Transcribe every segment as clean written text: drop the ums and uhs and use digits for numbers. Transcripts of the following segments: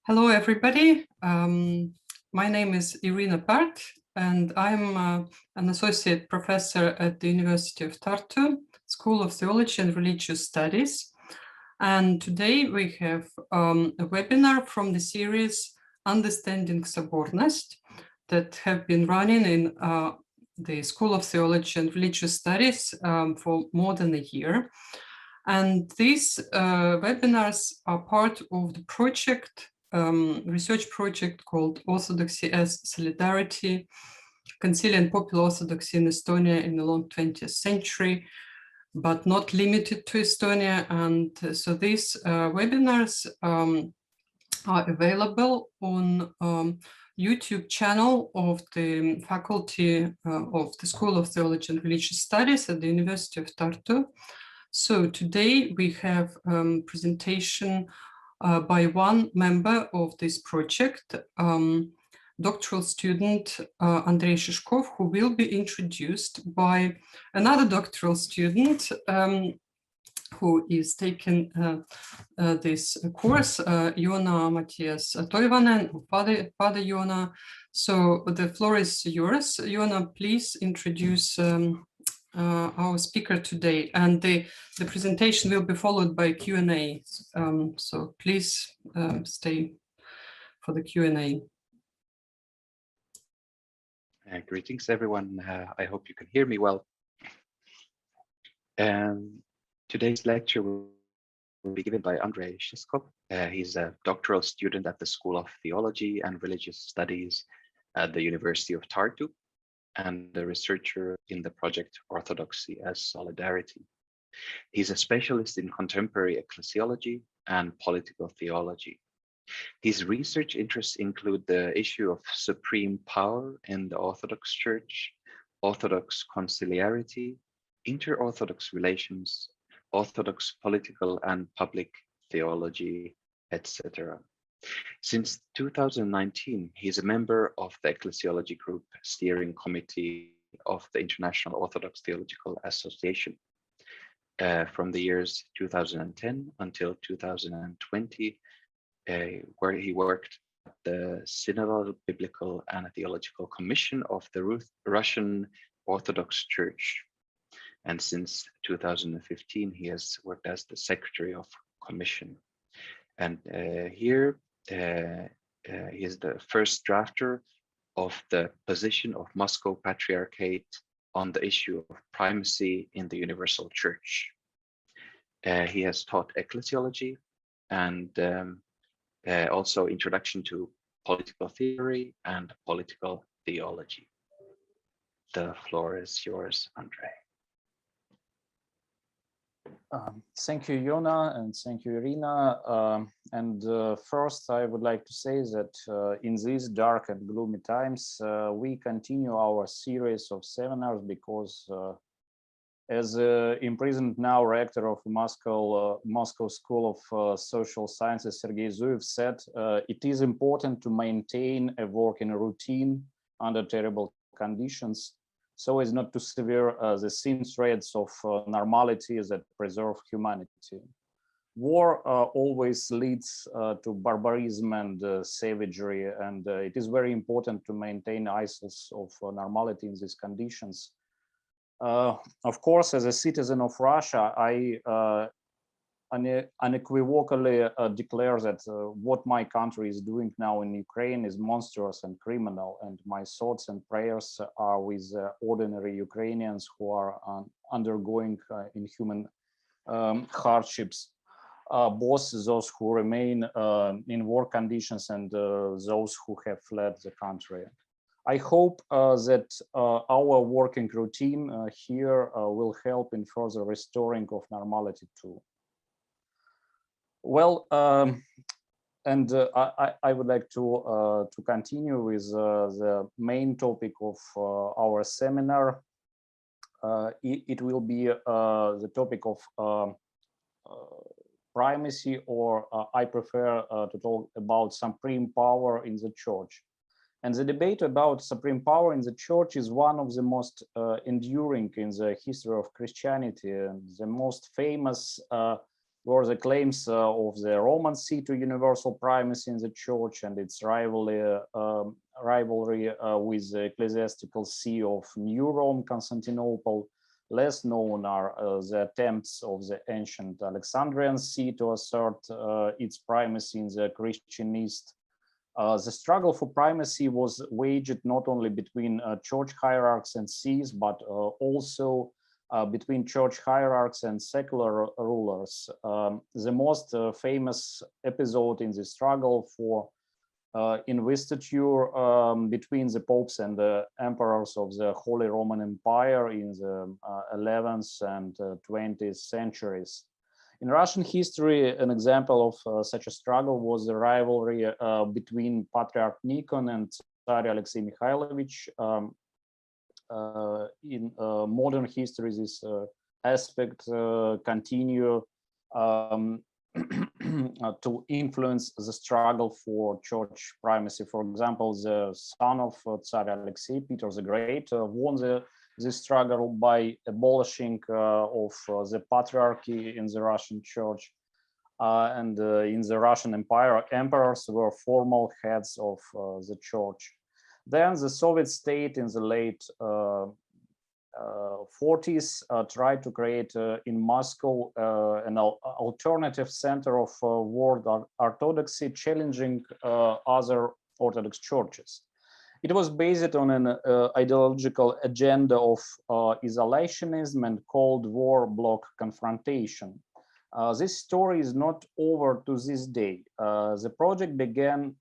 Hello, everybody. My name is Irina Part, and I'm an associate professor at the University of Tartu, School of Theology and Religious Studies. And today we have a webinar from the series Understanding Sobornost that have been running in the School of Theology and Religious Studies for more than a year. And these webinars are part of the project, research project called Orthodoxy as Solidarity, Conciliar and Popular Orthodoxy in Estonia in the long 20th century, but not limited to Estonia. And so these webinars are available on YouTube channel of the faculty of the School of Theology and Religious Studies at the University of Tartu. So today we have presentation by one member of this project, doctoral student Andrey Shishkov, who will be introduced by another doctoral student who is taking this course, Joona Matthias Toivanen, Father Joona. So the floor is yours. Joona, please introduce our speaker today, and the presentation will be followed by Q&A. So please stay for the Q&A. Greetings, everyone. I hope you can hear me well. Today's lecture will be given by Andrey Shishkov. He's a doctoral student at the School of Theology and Religious Studies at the University of Tartu, and a researcher in the project Orthodoxy as Solidarity. He's a specialist in contemporary ecclesiology and political theology. His research interests include the issue of supreme power in the Orthodox Church, Orthodox conciliarity, inter-Orthodox relations, Orthodox political and public theology, etc. Since 2019, he is a member of the Ecclesiology Group Steering Committee of the International Orthodox Theological Association from the years 2010 until 2020, where he worked at the Synodal, Biblical and Theological Commission of the Russian Orthodox Church. And since 2015, he has worked as the Secretary of Commission. And here, he is the first drafter of the position of Moscow Patriarchate on the issue of primacy in the Universal Church. He has taught ecclesiology and also introduction to political theory and political theology. The floor is yours, Andrey. Thank you, Joona, and thank you, Irina. First, I would like to say that in these dark and gloomy times, we continue our series of seminars because, as imprisoned now rector of Moscow School of Social Sciences, Sergei Zuyev said, it is important to maintain a working routine under terrible conditions, so as not to sever the thin threads of normality that preserve humanity. War always leads to barbarism and savagery, and it is very important to maintain isles of normality in these conditions. Of course, as a citizen of Russia, I unequivocally declare that what my country is doing now in Ukraine is monstrous and criminal, and my thoughts and prayers are with ordinary Ukrainians who are undergoing inhuman hardships, both those who remain in war conditions and those who have fled the country. I hope that our working routine here will help in further restoring of normality too. Well, I would like to continue with the main topic of our seminar. It will be the topic of primacy, or I prefer to talk about supreme power in the church. And the debate about supreme power in the church is one of the most enduring in the history of Christianity, and the most famous were the claims of the Roman see to universal primacy in the church and its rivalry with the ecclesiastical see of New Rome, Constantinople. Less known are the attempts of the ancient Alexandrian see to assert its primacy in the Christian East. The struggle for primacy was waged not only between church hierarchs and sees, but also between church hierarchs and secular rulers. The most famous episode in the struggle for investiture between the popes and the emperors of the Holy Roman Empire in the 11th and 20th centuries. In Russian history, an example of such a struggle was the rivalry between Patriarch Nikon and Tsar Alexei Mikhailovich. In modern history, this aspect continue to influence the struggle for church primacy. For example, the son of Tsar Alexei, Peter the Great, won this struggle by abolishing of the patriarchy in the Russian church. And in the Russian Empire, emperors were formal heads of the church. Then the Soviet state in the late 40s tried to create in Moscow an alternative center of world orthodoxy, challenging other Orthodox churches. It was based on an ideological agenda of isolationism and Cold War bloc confrontation. This story is not over to this day. The project begun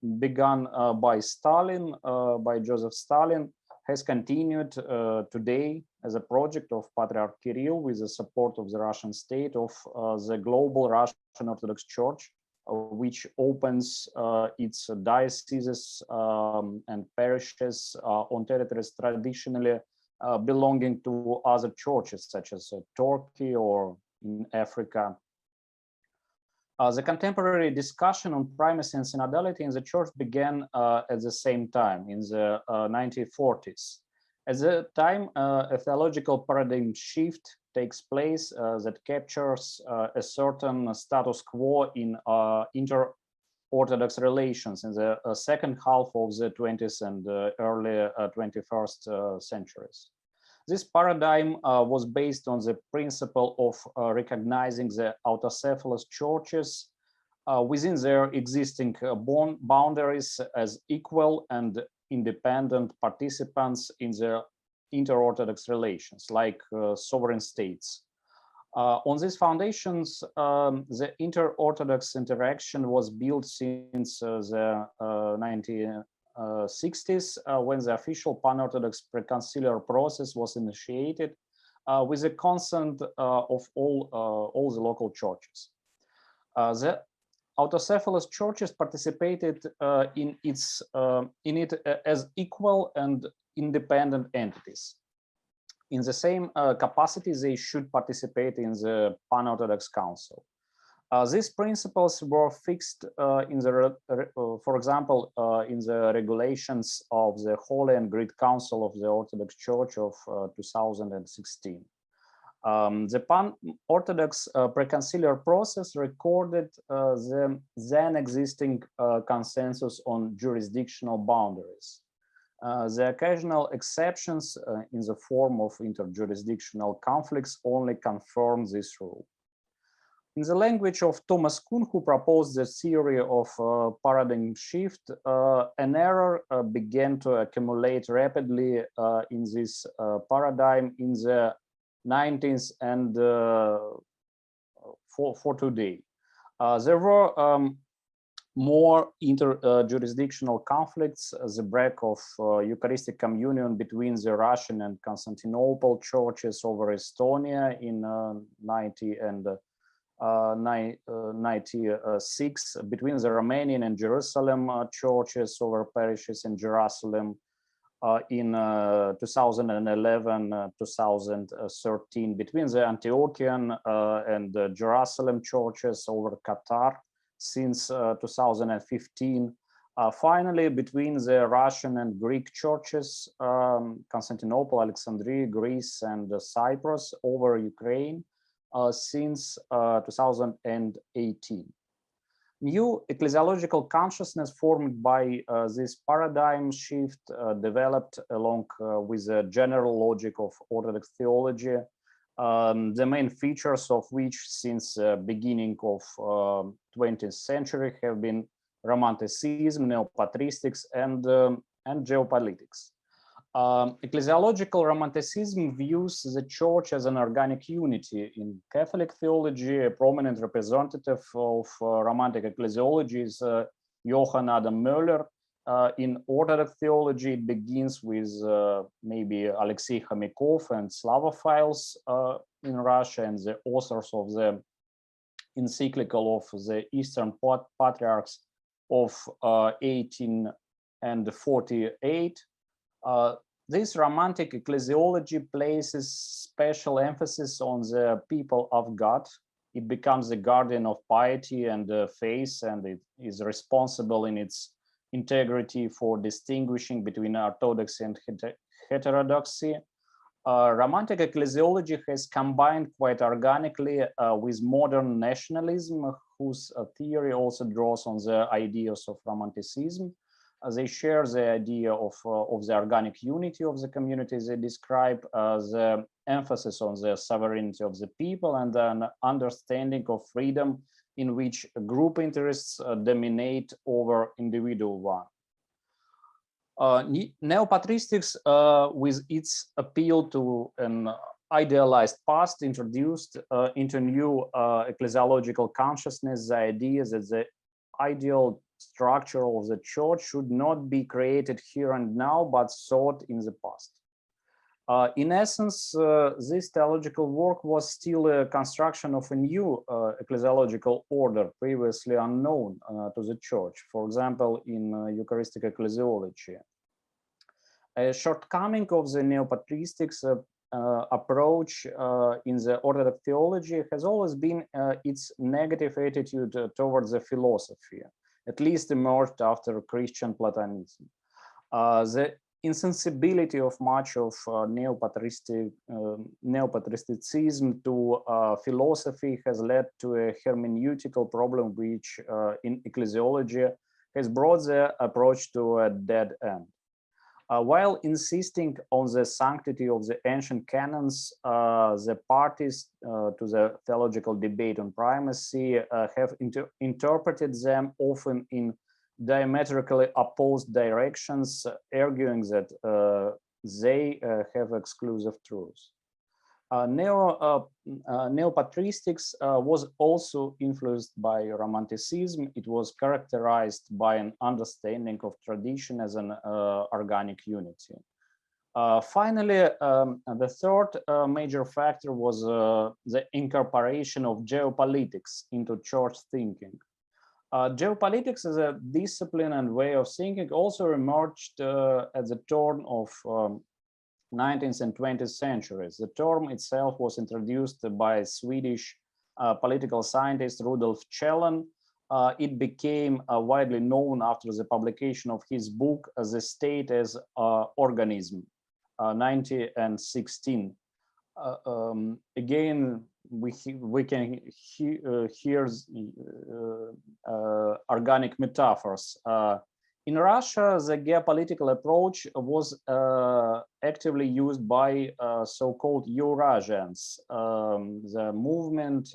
by Stalin, by Joseph Stalin, has continued today as a project of Patriarch Kirill with the support of the Russian state of the global Russian Orthodox Church, which opens its dioceses and parishes on territories traditionally belonging to other churches, such as Turkey or in Africa. The contemporary discussion on primacy and synodality in the church began at the same time, in the 1940s. At the time, a theological paradigm shift takes place that captures a certain status quo in inter-Orthodox relations in the second half of the 20th and early 21st centuries. This paradigm was based on the principle of recognizing the autocephalous churches within their existing boundaries as equal and independent participants in the inter-Orthodox relations, like sovereign states. On these foundations, the inter-Orthodox interaction was built since the 1960s, when the official pan-Orthodox pre-conciliar process was initiated with the consent of all the local churches. The autocephalous churches participated in it as equal and independent entities. In the same capacity, they should participate in the Pan-Orthodox Council. These principles were fixed in the, for example, in the regulations of the Holy and Great Council of the Orthodox Church of 2016. The Pan-Orthodox pre-conciliar process recorded the then existing consensus on jurisdictional boundaries. The occasional exceptions in the form of interjurisdictional conflicts only confirm this rule. In the language of Thomas Kuhn, who proposed the theory of paradigm shift, an error began to accumulate rapidly in this paradigm in the 19th and for today. There were more interjurisdictional conflicts, the break of Eucharistic communion between the Russian and Constantinople churches over Estonia in 96, between the Romanian and Jerusalem churches over parishes in Jerusalem in 2011-2013, between the Antiochian and the Jerusalem churches over Qatar since 2015. Finally, between the Russian and Greek churches, Constantinople, Alexandria, Greece, and Cyprus over Ukraine, since 2018. New ecclesiological consciousness formed by this paradigm shift developed along with the general logic of Orthodox theology, the main features of which since the beginning of 20th century have been romanticism, neopatristics, and geopolitics. Ecclesiological romanticism views the church as an organic unity. In Catholic theology, a prominent representative of romantic ecclesiology is Johann Adam Möller. In Orthodox theology, it begins with maybe Alexei Khomякov and Slavophiles in Russia, and the authors of the encyclical of the Eastern Patriarchs of 1848. This romantic ecclesiology places special emphasis on the people of God. It becomes the guardian of piety and faith, and it is responsible in its integrity for distinguishing between orthodoxy and heterodoxy. Romantic ecclesiology has combined quite organically with modern nationalism, whose theory also draws on the ideas of romanticism. They share the idea of the organic unity of the community. They describe the emphasis on the sovereignty of the people and an understanding of freedom in which group interests dominate over individual one. Neopatristics, with its appeal to an idealized past, introduced into new ecclesiological consciousness the idea that the ideal structure of the church should not be created here and now, but sought in the past. In essence, this theological work was still a construction of a new ecclesiological order previously unknown to the church, for example, in Eucharistic ecclesiology. A shortcoming of the neopatristics approach in the Orthodox theology has always been its negative attitude towards the philosophy, at least emerged after Christian Platonism. The insensibility of much of neopatristicism to philosophy has led to a hermeneutical problem which in ecclesiology has brought the approach to a dead end. While insisting on the sanctity of the ancient canons, the parties to the theological debate on primacy have interpreted them often in diametrically opposed directions, arguing that they have exclusive truths. Neopatristics was also influenced by romanticism. It was characterized by an understanding of tradition as an organic unity. Finally, the third major factor was the incorporation of geopolitics into church thinking. Geopolitics as a discipline and way of thinking also emerged at the turn of 19th and 20th centuries. The term itself was introduced by Swedish political scientist Rudolf Kjellén. It became widely known after the publication of his book, The State as Organism, 1916. Again, we can hear organic metaphors. In Russia, the geopolitical approach was actively used by so-called Eurasians, the movement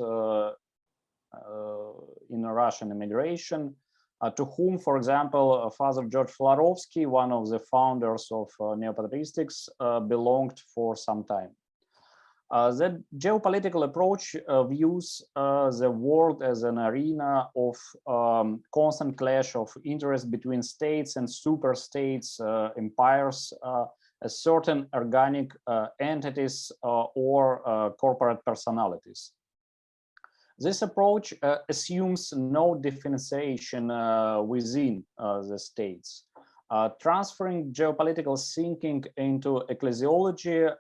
in Russian immigration, to whom, for example, Father George Florovsky, one of the founders of neopatristics, belonged for some time. The geopolitical approach views the world as an arena of constant clash of interest between states and superstates, empires, certain organic entities or corporate personalities. This approach assumes no differentiation within the states. Transferring geopolitical thinking into ecclesiology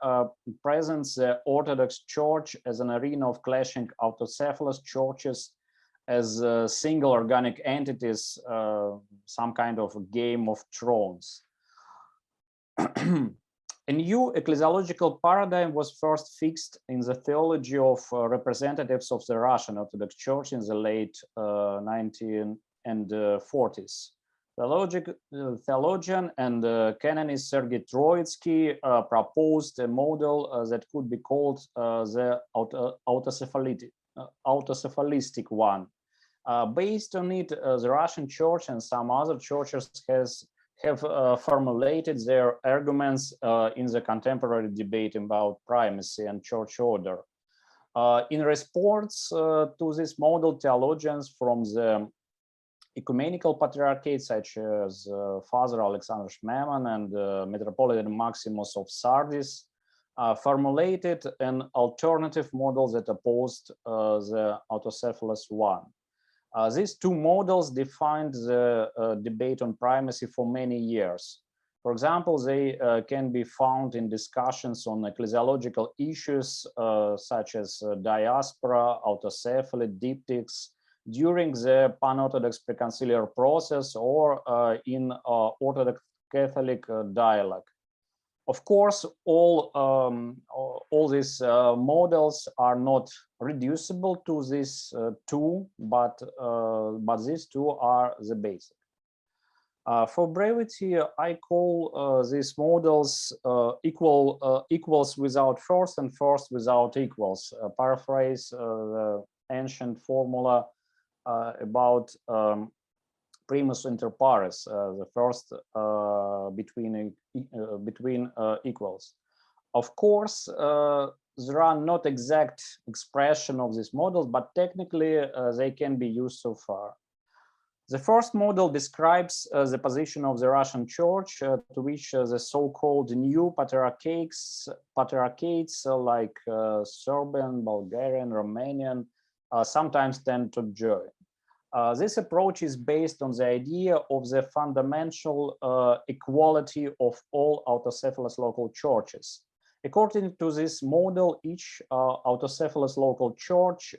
presents the Orthodox Church as an arena of clashing autocephalous churches as single organic entities, some kind of Game of Thrones. A new ecclesiological paradigm was first fixed in the theology of representatives of the Russian Orthodox Church in the late 1940s. Theologian and canonist Sergei Troitsky proposed a model that could be called the autocephalistic one. Based on it, the Russian Church and some other churches have formulated their arguments in the contemporary debate about primacy and church order. In response to this model, theologians from the Ecumenical Patriarchate, such as Father Alexander Shmeman and Metropolitan Maximus of Sardis, formulated an alternative model that opposed the autocephalous one. These two models defined the debate on primacy for many years. For example, they can be found in discussions on ecclesiological issues such as diaspora, autocephaly, diptychs, during the pan-Orthodox preconciliar process or in Orthodox Catholic dialogue. Of course, all these models are not reducible to these two, but these two are the basic. For brevity, I call these models equals without first and first without equals. Paraphrase the ancient formula about primus inter pares, the first between equals. Of course, there are not exact expression of this model, but technically they can be used so far. The first model describes the position of the Russian Church, to which the so-called new patriarchates like Serbian, Bulgarian, Romanian sometimes tend to join. This approach is based on the idea of the fundamental equality of all autocephalous local churches. According to this model, each autocephalous local church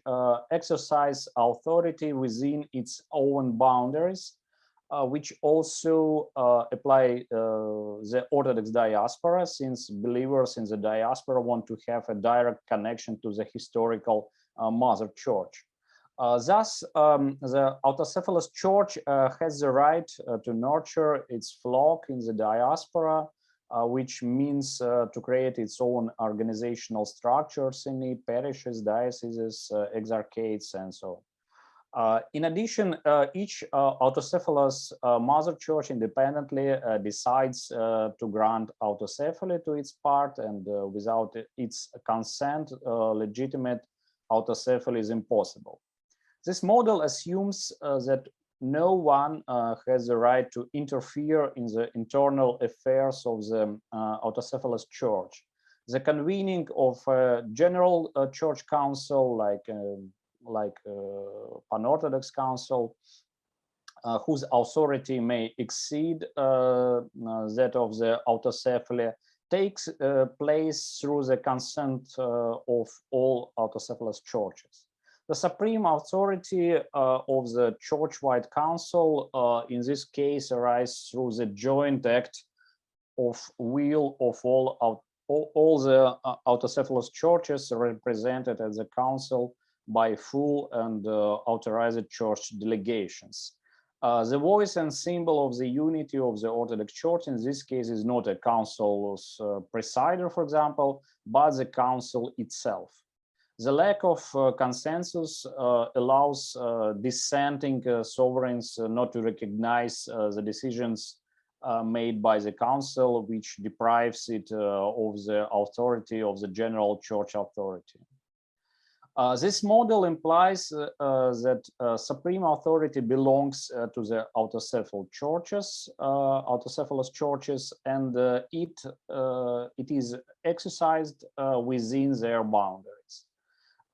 exercises authority within its own boundaries, which also apply the Orthodox diaspora, since believers in the diaspora want to have a direct connection to the historical mother church. Thus, the autocephalous church has the right to nurture its flock in the diaspora, which means to create its own organizational structures in it, parishes, dioceses, exarchates, and so on. In addition, each autocephalous mother church independently decides to grant autocephaly to its part, and without its consent, legitimate autocephaly is impossible. This model assumes that no one has the right to interfere in the internal affairs of the autocephalous church. The convening of a general church council, like Pan-Orthodox Council, whose authority may exceed that of the autocephaly, takes place through the consent of all autocephalous churches. The supreme authority of the church-wide council in this case arises through the joint act of will of all the autocephalous churches represented at the council by full and authorized church delegations. The voice and symbol of the unity of the Orthodox Church in this case is not a council's presider, for example, but the council itself. The lack of consensus allows dissenting sovereigns not to recognize the decisions made by the council, which deprives it of the authority of the general church authority. This model implies that supreme authority belongs to the autocephalous churches, and it is exercised within their boundaries.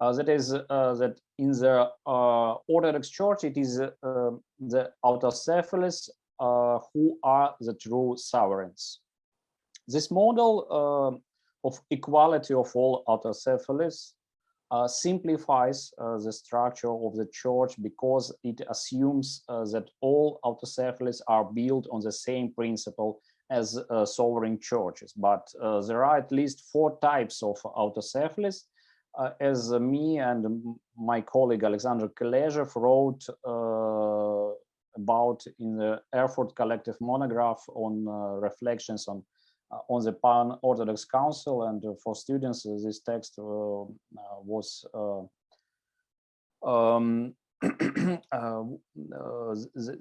That is, that in the Orthodox Church, it is the autocephalous who are the true sovereigns. This model of equality of all autocephalous simplifies the structure of the church because it assumes that all autocephalous are built on the same principle as sovereign churches, but there are at least 4 types of autocephalous, as me and my colleague Alexander Kelezev wrote about in the Erfurt collective monograph on reflections on the Pan-Orthodox Council, and for students this text was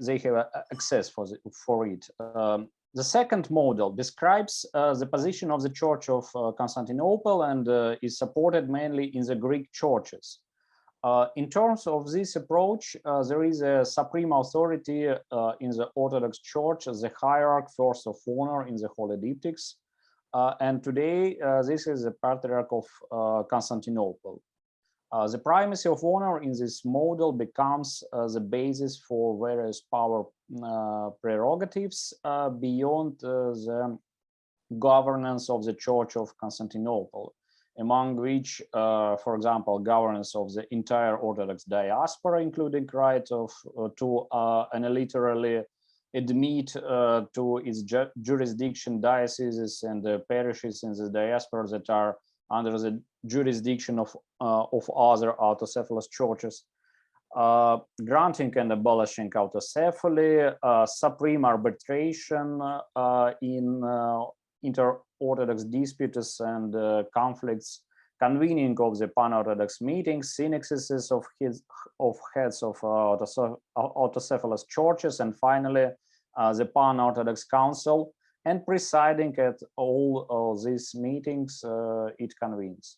they have access for it. The second model describes the position of the Church of Constantinople and is supported mainly in the Greek churches. In terms of this approach, there is a supreme authority in the Orthodox Church, the hierarch first of honor in the Holy Diptychs, and today this is the Patriarch of Constantinople. The primacy of honor in this model becomes the basis for various power prerogatives beyond the governance of the Church of Constantinople, among which, for example, governance of the entire Orthodox diaspora, including right to unilaterally admit to its jurisdiction dioceses and parishes in the diaspora that are under the jurisdiction of other autocephalous churches, granting and abolishing autocephaly, supreme arbitration in inter-Orthodox disputes and conflicts, convening of the pan-Orthodox meetings, synaxes of heads of autocephalous churches, and finally the Pan-Orthodox Council, and presiding at all these meetings it convenes.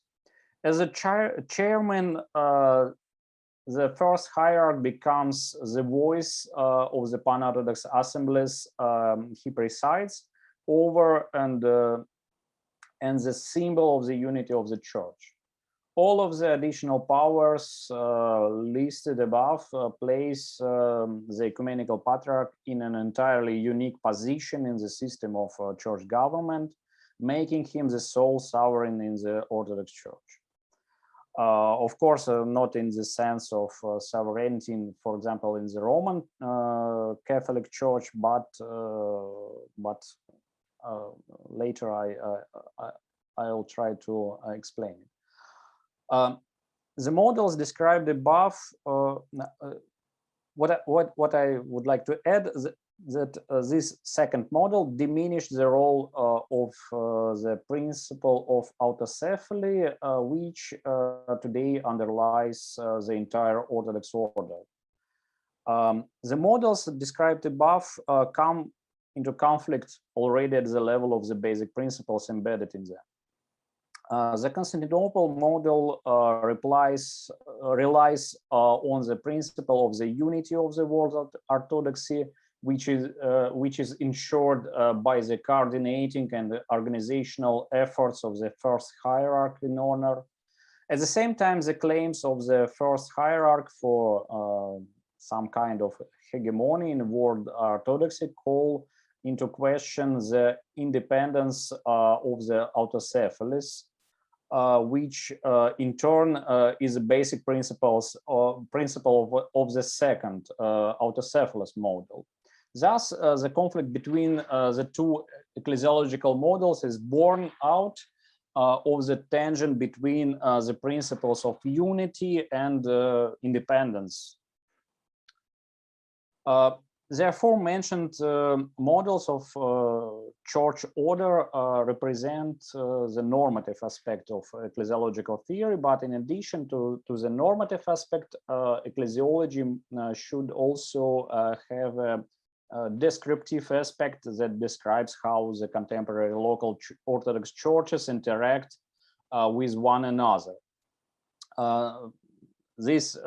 As a chairman, the first hierarch becomes the voice of the Pan-Orthodox assemblies he presides over, and the symbol of the unity of the Church. All of the additional powers listed above place the Ecumenical Patriarch in an entirely unique position in the system of church government, making him the sole sovereign in the Orthodox Church. Of course, not in the sense of sovereignty, for example, in the Roman Catholic Church, but later I'll try to explain it. The models described above, what I would like to add is that this second model diminished the role of the principle of autocephaly, which today underlies the entire Orthodox order. The models described above come into conflict already at the level of the basic principles embedded in them. The Constantinople model relies on the principle of the unity of the world orthodoxy, which is ensured by the coordinating and organizational efforts of the first hierarch in honor. At the same time, the claims of the first hierarch for some kind of hegemony in world orthodoxy call into question the independence of the autocephalous, which in turn is a basic principle of the second autocephalous model. Thus, the conflict between the two ecclesiological models is born out of the tension between the principles of unity and independence. The aforementioned models of church order represent the normative aspect of ecclesiological theory, but in addition to the normative aspect, ecclesiology should also have a descriptive aspect that describes how the contemporary local Orthodox churches interact with one another. This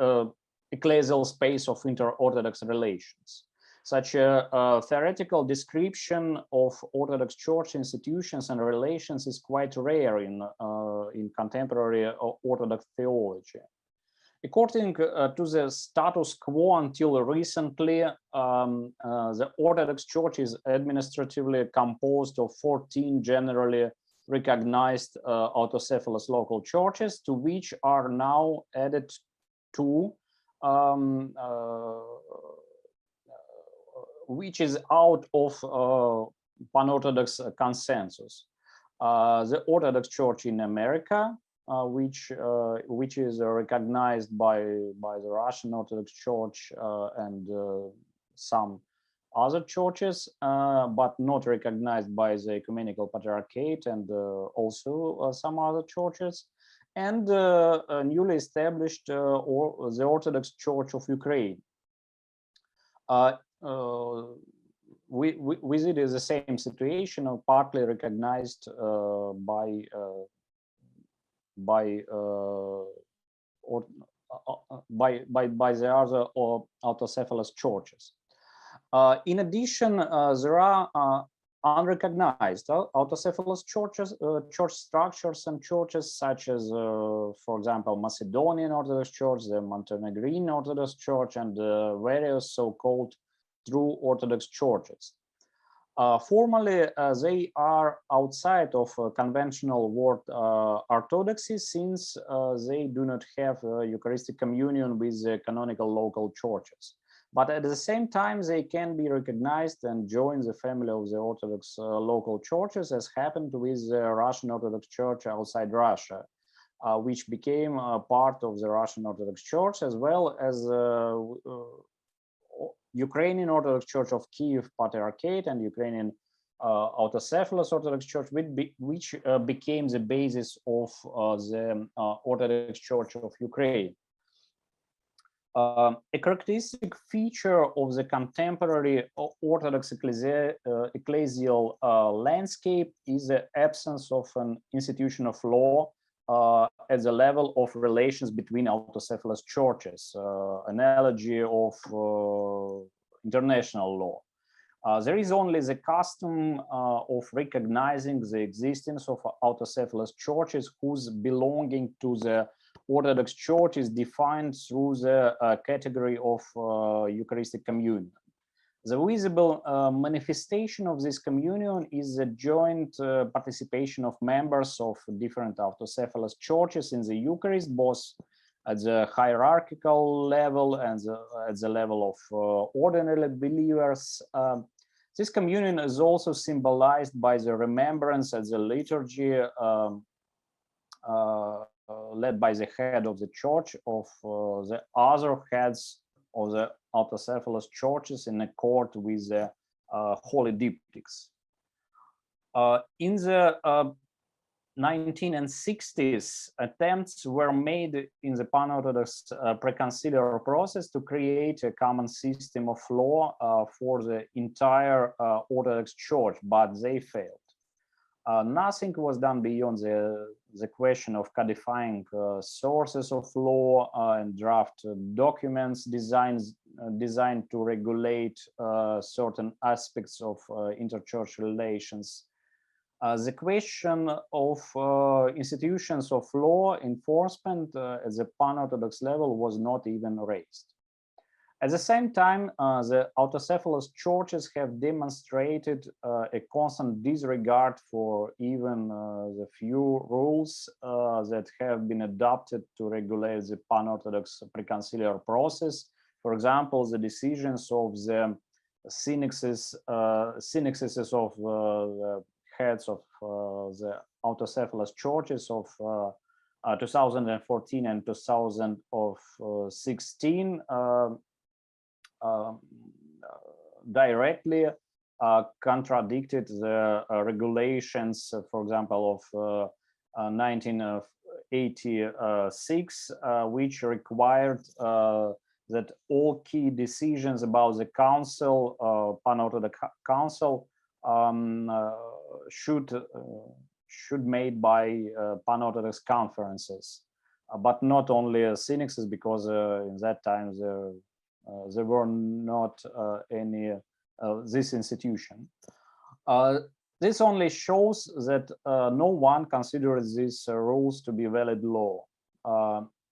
ecclesial space of inter-Orthodox relations. Such a theoretical description of Orthodox Church institutions and relations is quite rare in contemporary Orthodox theology. According to the status quo until recently, the Orthodox Church is administratively composed of 14 generally recognized autocephalous local churches, to which are now added 2 which is out of pan-Orthodox consensus. The Orthodox Church in America, which is recognized by the Russian Orthodox Church and some other churches, but not recognized by the Ecumenical Patriarchate and also some other churches, and newly established the Orthodox Church of Ukraine. With it is the same situation, partly recognized by the other autocephalous churches. In addition, there are unrecognized autocephalous churches, church structures and churches such as, for example, Macedonian Orthodox Church, the Montenegrin Orthodox Church, and various so-called true Orthodox churches. Formally, they are outside of conventional word orthodoxy, since they do not have Eucharistic communion with the canonical local churches. But at the same time, they can be recognized and join the family of the Orthodox local churches, as happened with the Russian Orthodox Church outside Russia, which became part of the Russian Orthodox Church, as well as Ukrainian Orthodox Church of Kiev Patriarchate and Ukrainian autocephalous Orthodox Church, which became the basis of the Orthodox Church of Ukraine. A characteristic feature of the contemporary Orthodox ecclesial landscape is the absence of an institution of law at the level of relations between autocephalous churches, analogy of international law. There is only the custom of recognizing the existence of autocephalous churches whose belonging to the Orthodox Church is defined through the category of Eucharistic communion. The visible manifestation of this communion is the joint participation of members of different autocephalous churches in the Eucharist, both at the hierarchical level and at the level of ordinary believers. This communion is also symbolized by the remembrance at the liturgy led by the head of the church of the other heads of the autocephalous churches in accord with the holy diptychs. In the 1960s, attempts were made in the pan-Orthodox preconciliar process to create a common system of law for the entire Orthodox Church, but they failed. Nothing was done beyond the question of codifying sources of law and draft documents designed to regulate certain aspects of interchurch relations. The question of institutions of law enforcement at the pan-Orthodox level was not even raised. At the same time, the autocephalous churches have demonstrated a constant disregard for even the few rules that have been adopted to regulate the pan-Orthodox preconciliar process. For example, the decisions of the synaxes of the heads of the autocephalous churches of 2014 and 2016 directly contradicted the regulations, for example, of 1986, which required that all key decisions about the council, pan-Orthodox council, should made by pan-Orthodox conferences, but not only synaxes, because in that time there were not any this institution. This only shows that no one considers these rules to be valid law.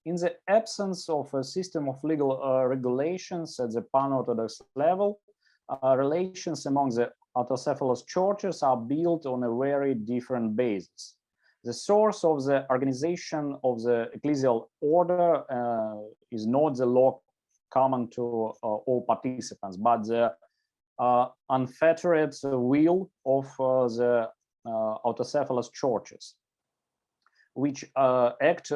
In the absence of a system of legal regulations at the pan-Orthodox level, relations among the autocephalous churches are built on a very different basis. The source of the organization of the ecclesial order is not the law common to all participants, but the unfettered will of the autocephalous churches, which act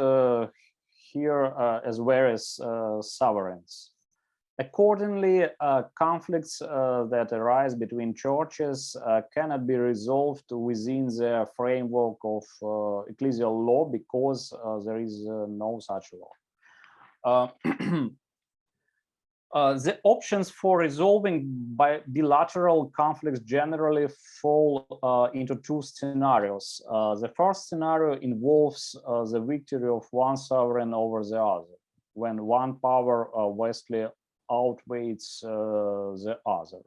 here as various sovereigns. Accordingly, conflicts that arise between churches cannot be resolved within the framework of ecclesial law because there is no such law. The options for resolving bilateral conflicts generally fall into two scenarios. The first scenario involves the victory of one sovereign over the other, when one power vastly outweighs the other.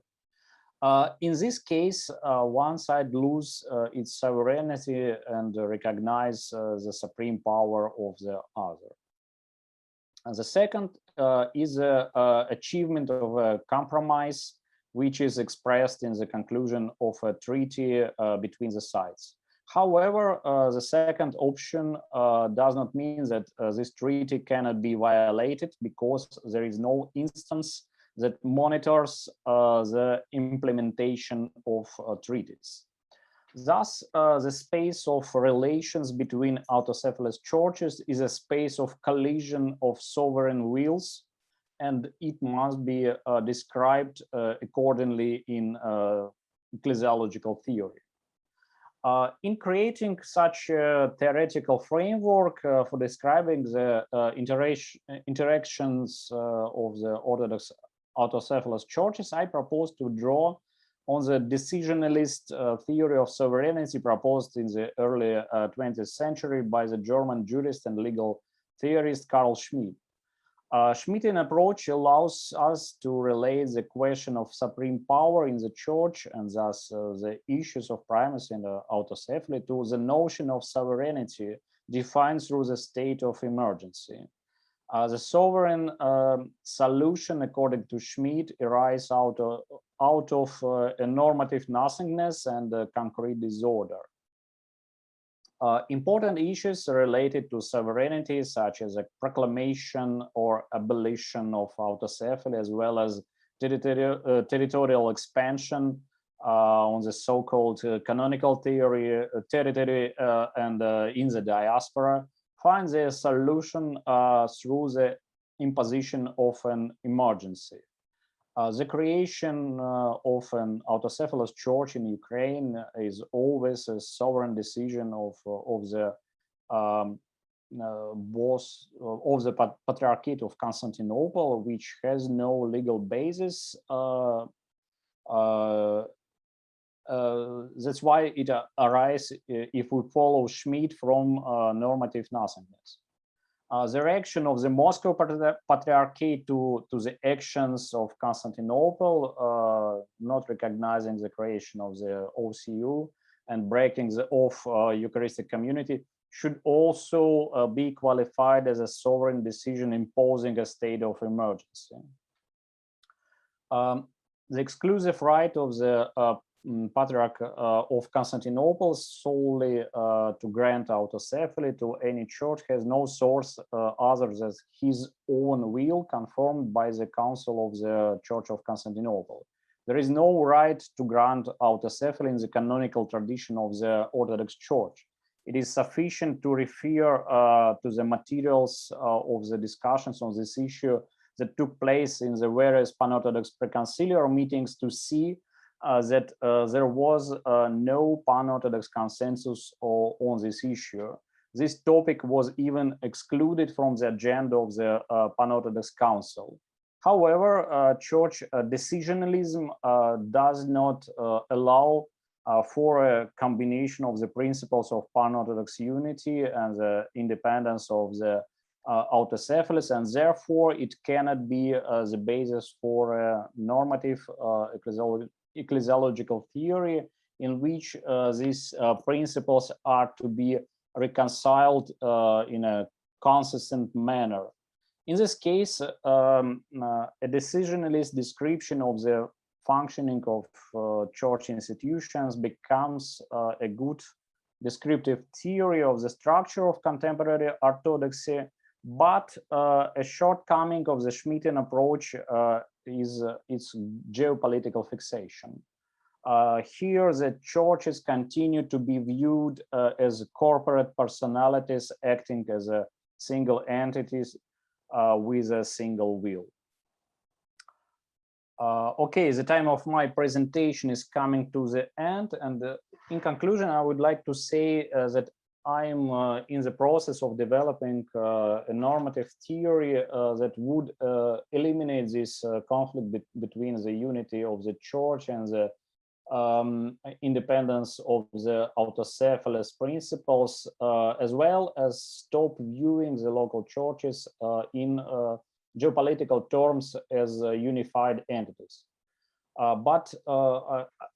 In this case, one side loses its sovereignty and recognize the supreme power of the other. And the second is the achievement of a compromise, which is expressed in the conclusion of a treaty between the sides. However, the second option does not mean that this treaty cannot be violated because there is no instance that monitors the implementation of treaties. Thus, the space of relations between autocephalous churches is a space of collision of sovereign wills, and it must be described accordingly in ecclesiological theory. In creating such a theoretical framework for describing the interactions of the Orthodox autocephalous churches, I propose to draw on the decisionalist theory of sovereignty proposed in the early 20th century by the German jurist and legal theorist Carl Schmitt. Schmittian approach allows us to relate the question of supreme power in the church and thus the issues of primacy and autocephaly to the notion of sovereignty defined through the state of emergency. The sovereign solution, according to Schmitt, arises out of a normative nothingness and a concrete disorder. Important issues related to sovereignty, such as a proclamation or abolition of autocephaly, as well as territorial expansion on the so-called canonical theory, territory and in the diaspora, find their solution through the imposition of an emergency. The creation of an autocephalous church in Ukraine is always a sovereign decision of the Patriarchate of Constantinople, which has no legal basis. That's why it arises if we follow Schmitt from normative nothingness. The reaction of the Moscow Patriarchate to the actions of Constantinople, not recognizing the creation of the OCU and breaking the off Eucharistic community, should also be qualified as a sovereign decision imposing a state of emergency. The exclusive right of the Patriarch of Constantinople solely to grant autocephaly to any church has no source other than his own will confirmed by the Council of the Church of Constantinople. There is no right to grant autocephaly in the canonical tradition of the Orthodox Church. It is sufficient to refer to the materials of the discussions on this issue that took place in the various pan-Orthodox preconciliar meetings to see that there was no pan-Orthodox consensus on this issue. This topic was even excluded from the agenda of the pan-Orthodox Council. However, church decisionalism does not allow for a combination of the principles of pan-Orthodox unity and the independence of the autocephalous, and therefore it cannot be the basis for a normative ecclesiological theory in which these principles are to be reconciled in a consistent manner. In this case, a decisionalist description of the functioning of church institutions becomes a good descriptive theory of the structure of contemporary orthodoxy, but a shortcoming of the Schmittian approach is its geopolitical fixation. Here, the churches continue to be viewed as corporate personalities acting as a single entities with a single will. Okay, the time of my presentation is coming to the end, and in conclusion, I would like to say that I'm in the process of developing a normative theory that would eliminate this conflict between the unity of the church and the independence of the autocephalous principles, as well as stop viewing the local churches in geopolitical terms as unified entities. But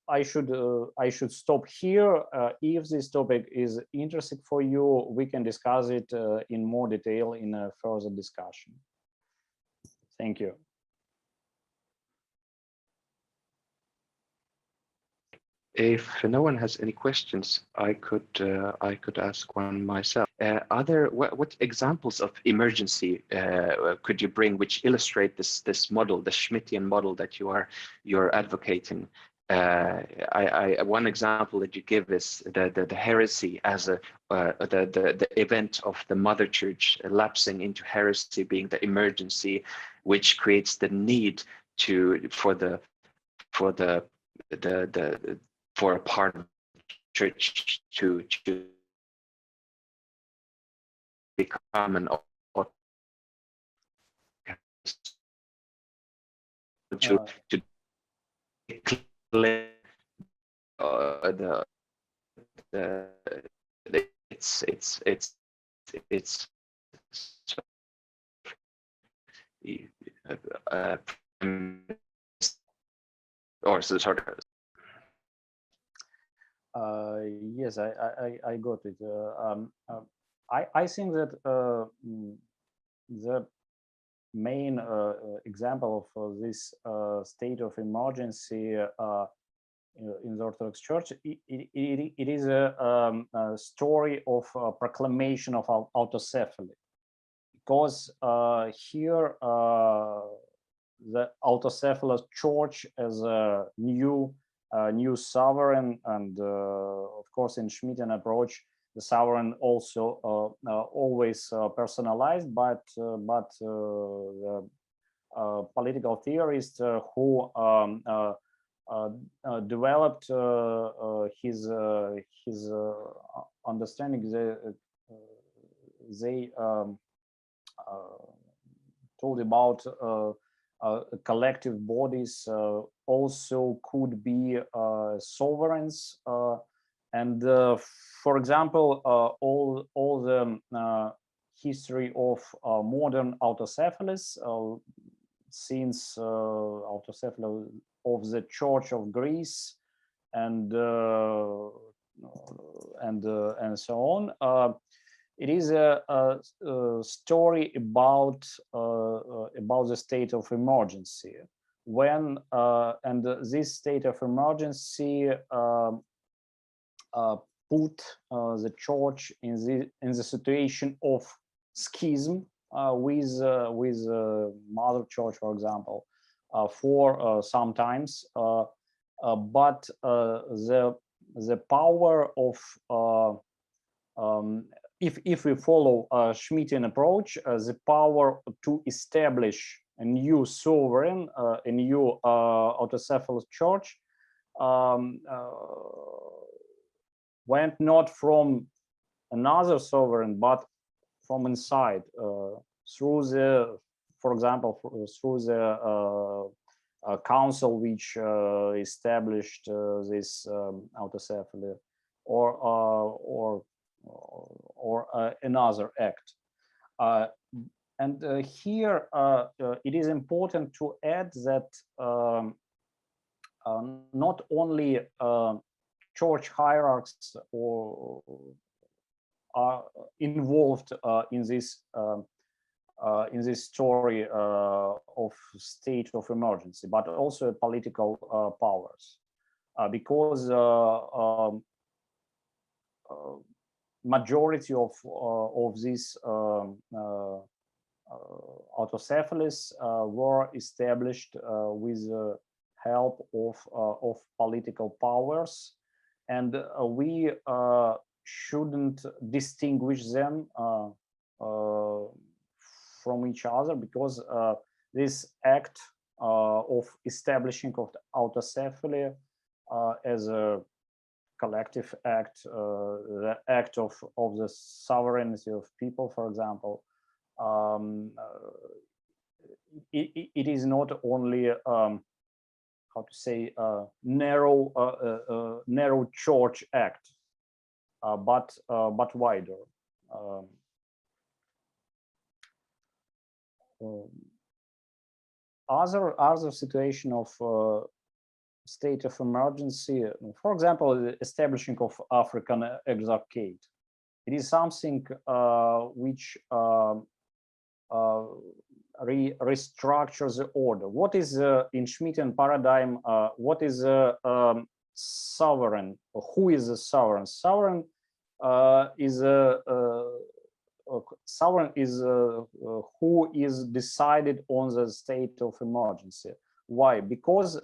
I should stop here. If this topic is interesting for you, we can discuss it in more detail in a further discussion. Thank you. If no one has any questions, I could ask one myself. What examples of emergency could you bring which illustrate this model, the Schmittian model that you're advocating? One example that you give is the heresy as the event of the mother church lapsing into heresy being the emergency, which creates the need for a part of the church to become an to declare it's or sort of. Yes, I got it. I think that the main example of this state of emergency in the Orthodox Church, it is a story of proclamation of autocephaly, because here the autocephalous church as a new sovereign, and of course in Schmittian approach the sovereign also always personalized, but the political theorist who developed his understanding, they told about collective bodies also could be sovereigns, and for example, all the history of modern autocephalous, since autocephalous of the Church of Greece and so on. It is a story about the state of emergency, when and this state of emergency put the church in the situation of schism with Mother Church, for example, for sometimes, but the power of if we follow a Schmittian approach, the power to establish a new sovereign, a new autocephalous church, went not from another sovereign, but from inside, through the, for example, through the council which established this autocephaly, or another act. And here it is important to add that not only church hierarchs are involved in this story of state of emergency, but also political powers, because majority of these autocephalous were established with the help of political powers, and we shouldn't distinguish them from each other, because this act of establishing of the autocephaly as a collective act, the act of the sovereignty of people, for example, it is not only how to say narrow church act, but wider. Other situation of state of emergency, for example, the establishing of African exarchate. It is something which restructures the order. What is in Schmittian paradigm? What is sovereign? Who is the sovereign? Sovereign is who is decided on the state of emergency. Why? Because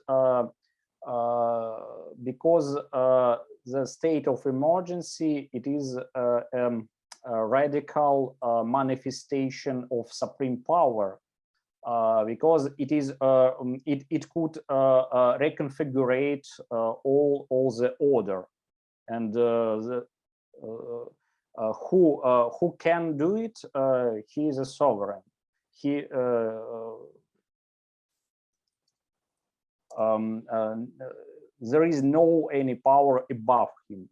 the state of emergency, it is a radical manifestation of supreme power, because it is it could reconfigurate all the order, and who can do it? He is a sovereign. He there is no any power above him.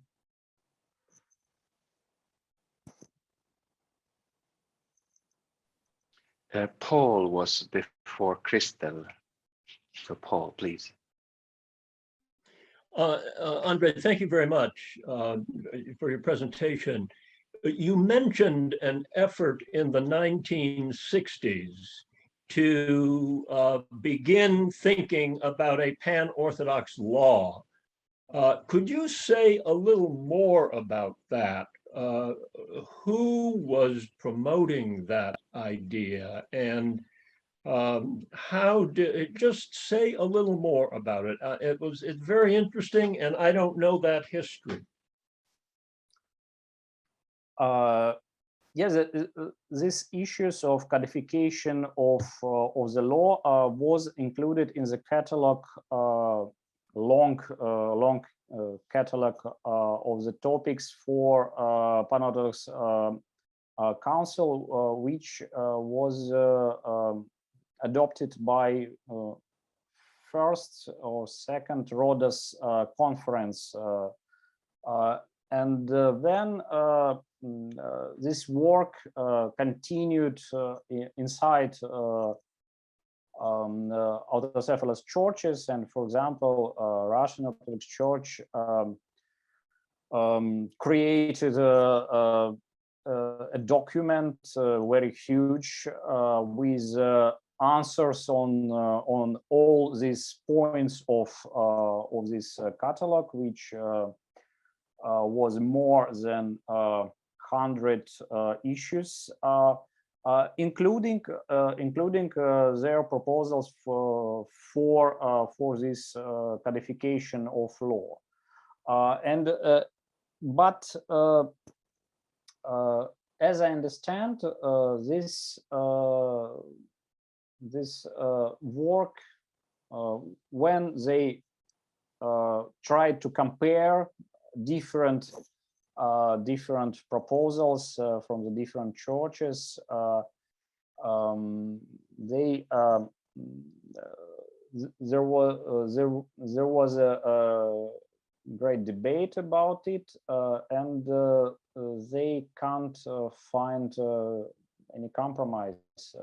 Paul was before Christel. So Paul, please. Andrey, thank you very much for your presentation. You mentioned an effort in the 1960s to begin thinking about a pan-Orthodox law. Could you say a little more about that? Who was promoting that idea, and how did, just say a little more about it. It's very interesting, and I don't know that history. Yes, these issues of codification of the law was included in the catalog, long catalog of the topics for Pan-Orthodox Council, which was adopted by first or second Rhodes conference, and then this work continued inside autocephalous churches, and for example, Russian Orthodox Church created a document very huge with answers on all these points of this catalog, which was more than 100 issues, including their proposals for this codification of law, but as I understand, this work, when they tried to compare different proposals from the different churches, there was a great debate about it, and they can't find any compromise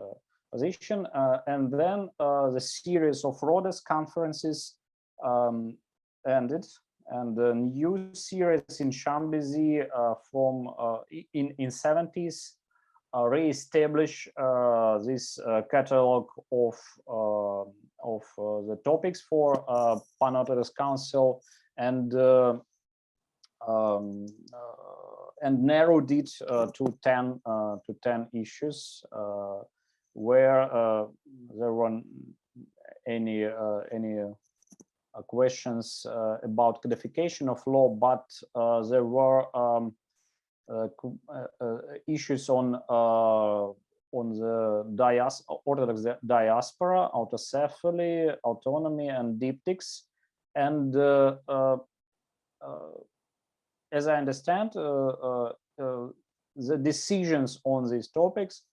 position, and then the series of Rhodes conferences ended, and the new series in Chambézy from in 70s re-establish this catalog of the topics for Pan-Orthodox Council, and narrowed it to 10 issues, where there were any questions about codification of law, but there were issues on the Orthodox diaspora, autocephaly, autonomy, and diptychs. And as I understand, the decisions on these topics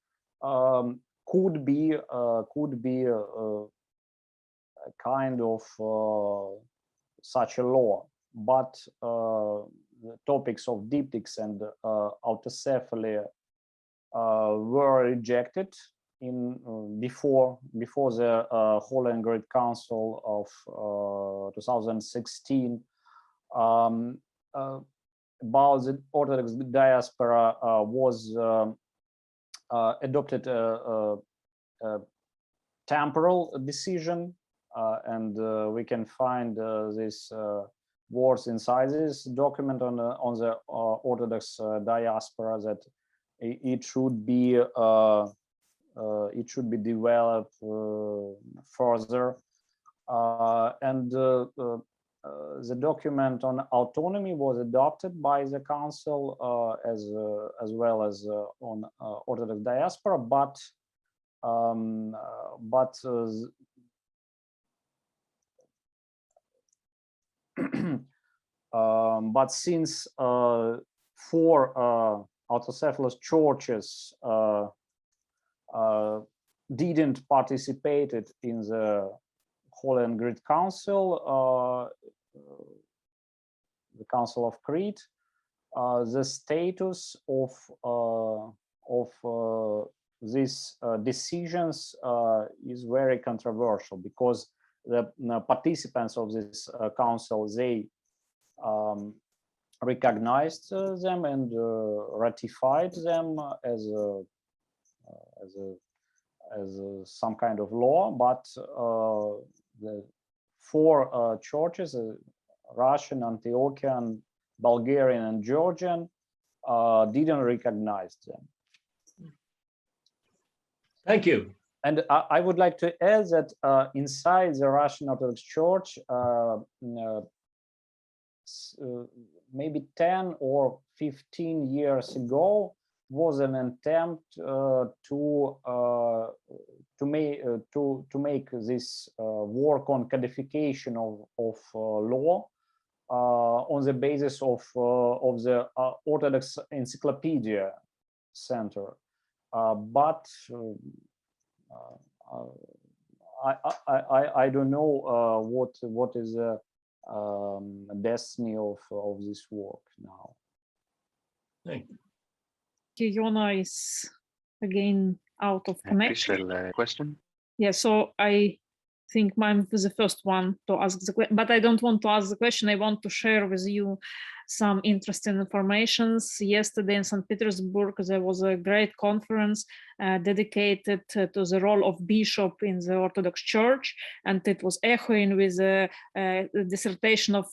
could be a kind of such a law, but the topics of diptychs and autocephaly were rejected before the Holy and Great Council of 2016. About the Orthodox diaspora was adopted a temporal decision, and we can find these words inside this document on the Orthodox diaspora, that it should be developed further, and the document on autonomy was adopted by the council as well as on Orthodox diaspora, but since 4 autocephalous churches didn't participate in the Holy and Great Council, the Council of Crete, the status of these decisions is very controversial, because the participants of this council, they recognized them and ratified them as some kind of law, but the 4 churches, Russian, Antiochian, Bulgarian, and Georgian, didn't recognize them. Thank you. And I would like to add that inside the Russian Orthodox Church, maybe 10 or 15 years ago, was an attempt to make this work on codification of law on the basis of the Orthodox Encyclopedia Center, but I don't know what is the destiny of this work now. Thank you. Yona is again out of connection. Question? Yeah, so I think mine was the first one to ask the question, but I don't want to ask the question. I want to share with you some interesting informations. Yesterday in St. Petersburg, there was a great conference dedicated to the role of bishop in the Orthodox Church, and it was echoing with the dissertation of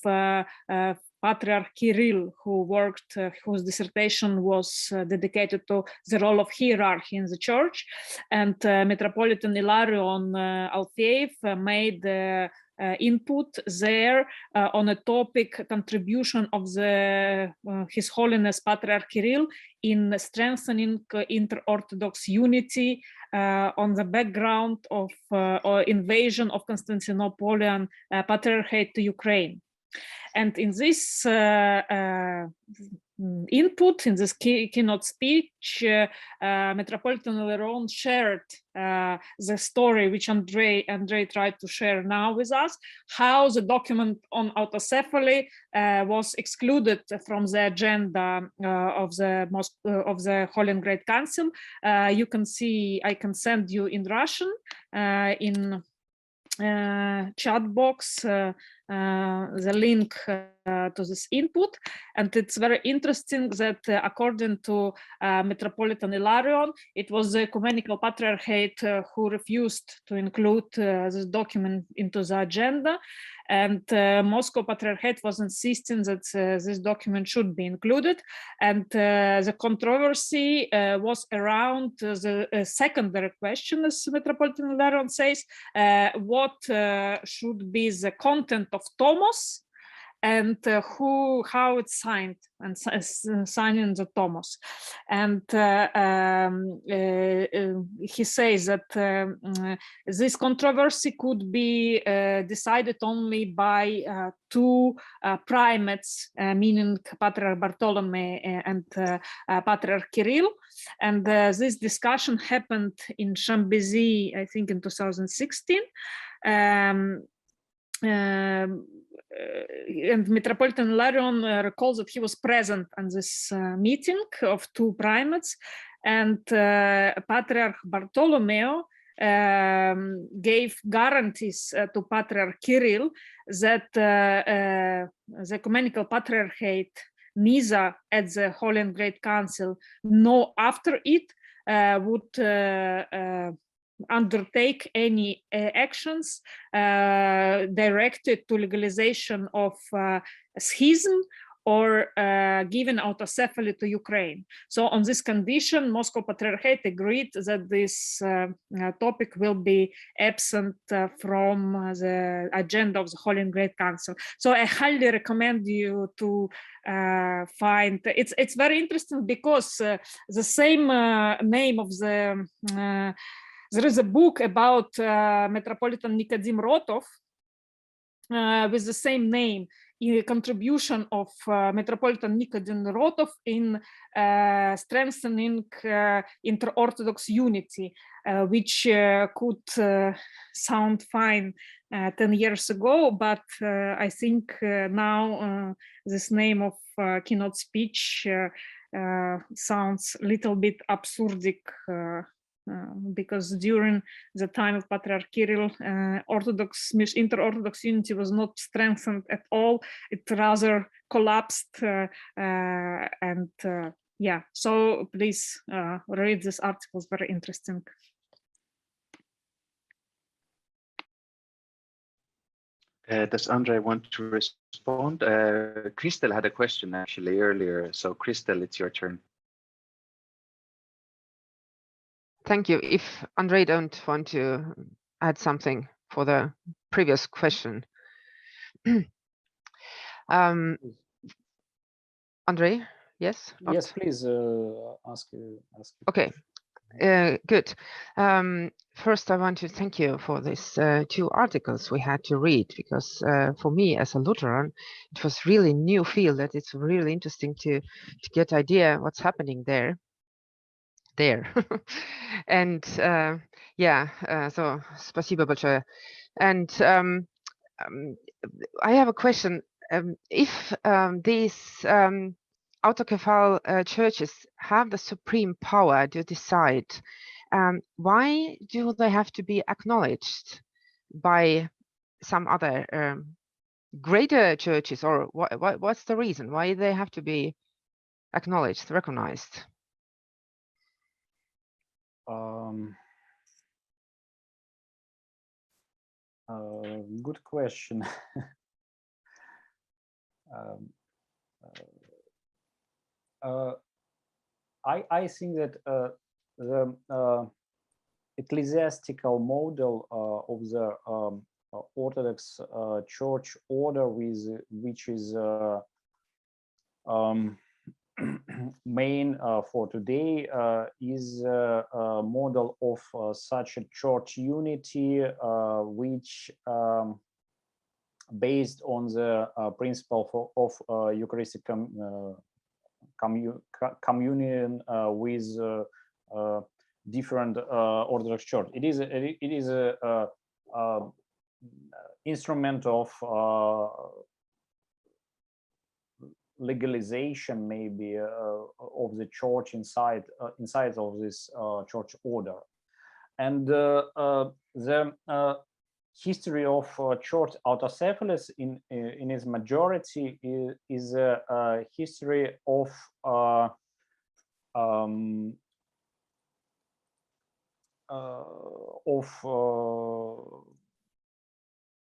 Patriarch Kirill, whose dissertation was dedicated to the role of hierarchy in the church, and Metropolitan Ilarion Alfeev made input there on a topic contribution of His Holiness Patriarch Kirill in strengthening inter-Orthodox unity on the background of invasion of Constantinopolitan Patriarchate to Ukraine. And in this input, in this keynote speech, Metropolitan Ilarion shared the story which Andrey tried to share now with us, how the document on autocephaly was excluded from the agenda of the Holy and Great Council. You can see, I can send you in Russian in chat box the link to this input. And it's very interesting that according to Metropolitan Hilarion, it was the Ecumenical Patriarchate who refused to include this document into the agenda. And Moscow Patriarchate was insisting that this document should be included. And the controversy was around the secondary question, as Metropolitan Hilarion says, what should be the content of Tomos, and how it's signed and signing the Tomos. And he says that this controversy could be decided only by two primates, meaning Patriarch Bartolome and Patriarch Kirill. And this discussion happened in Chambézy, I think in 2016. And Metropolitan Hilarion recalls that he was present on this meeting of two primates, and Patriarch Bartolomeo gave guarantees to Patriarch Kirill that the Ecumenical Patriarchate, neither at the Holy and Great Council nor after it, would undertake any actions directed to legalization of schism or given autocephaly to Ukraine. So on this condition, Moscow Patriarchate agreed that this topic will be absent from the agenda of the Holy and Great Council. So I highly recommend you to find, it's very interesting because the same name of the there is a book about Metropolitan Nicodim Rotov with the same name, a contribution of Metropolitan Nicodim Rotov in strengthening inter-Orthodox unity, which could sound fine 10 years ago, but I think now this name of keynote speech sounds a little bit absurdic, because during the time of Patriarch Kirill, inter-Orthodox unity was not strengthened at all. It rather collapsed. And yeah, so please read this article, it's very interesting. Does Andrei want to respond? Christel had a question actually earlier. So Christel, it's your turn. Thank you. If Andrei don't want to add something for the previous question. Andrei, yes? Yes, please ask. Okay, good. First, I want to thank you for these two articles we had to read, because for me as a Lutheran, it was really new field that it's really interesting to get idea what's happening there. And so спасибо большое. And I have a question. If these autocephal churches have the supreme power to decide, why do they have to be acknowledged by some other greater churches, or what's the reason why they have to be acknowledged, recognized? Good question. I think that the ecclesiastical model of the Orthodox Church order, which is main for today, is a model of such a church unity which based on the principle of Eucharistic communion with different Orthodox Church. It is a instrument of legalization, maybe, of the church inside of this church order. And history of church autocephalous in its majority is a history of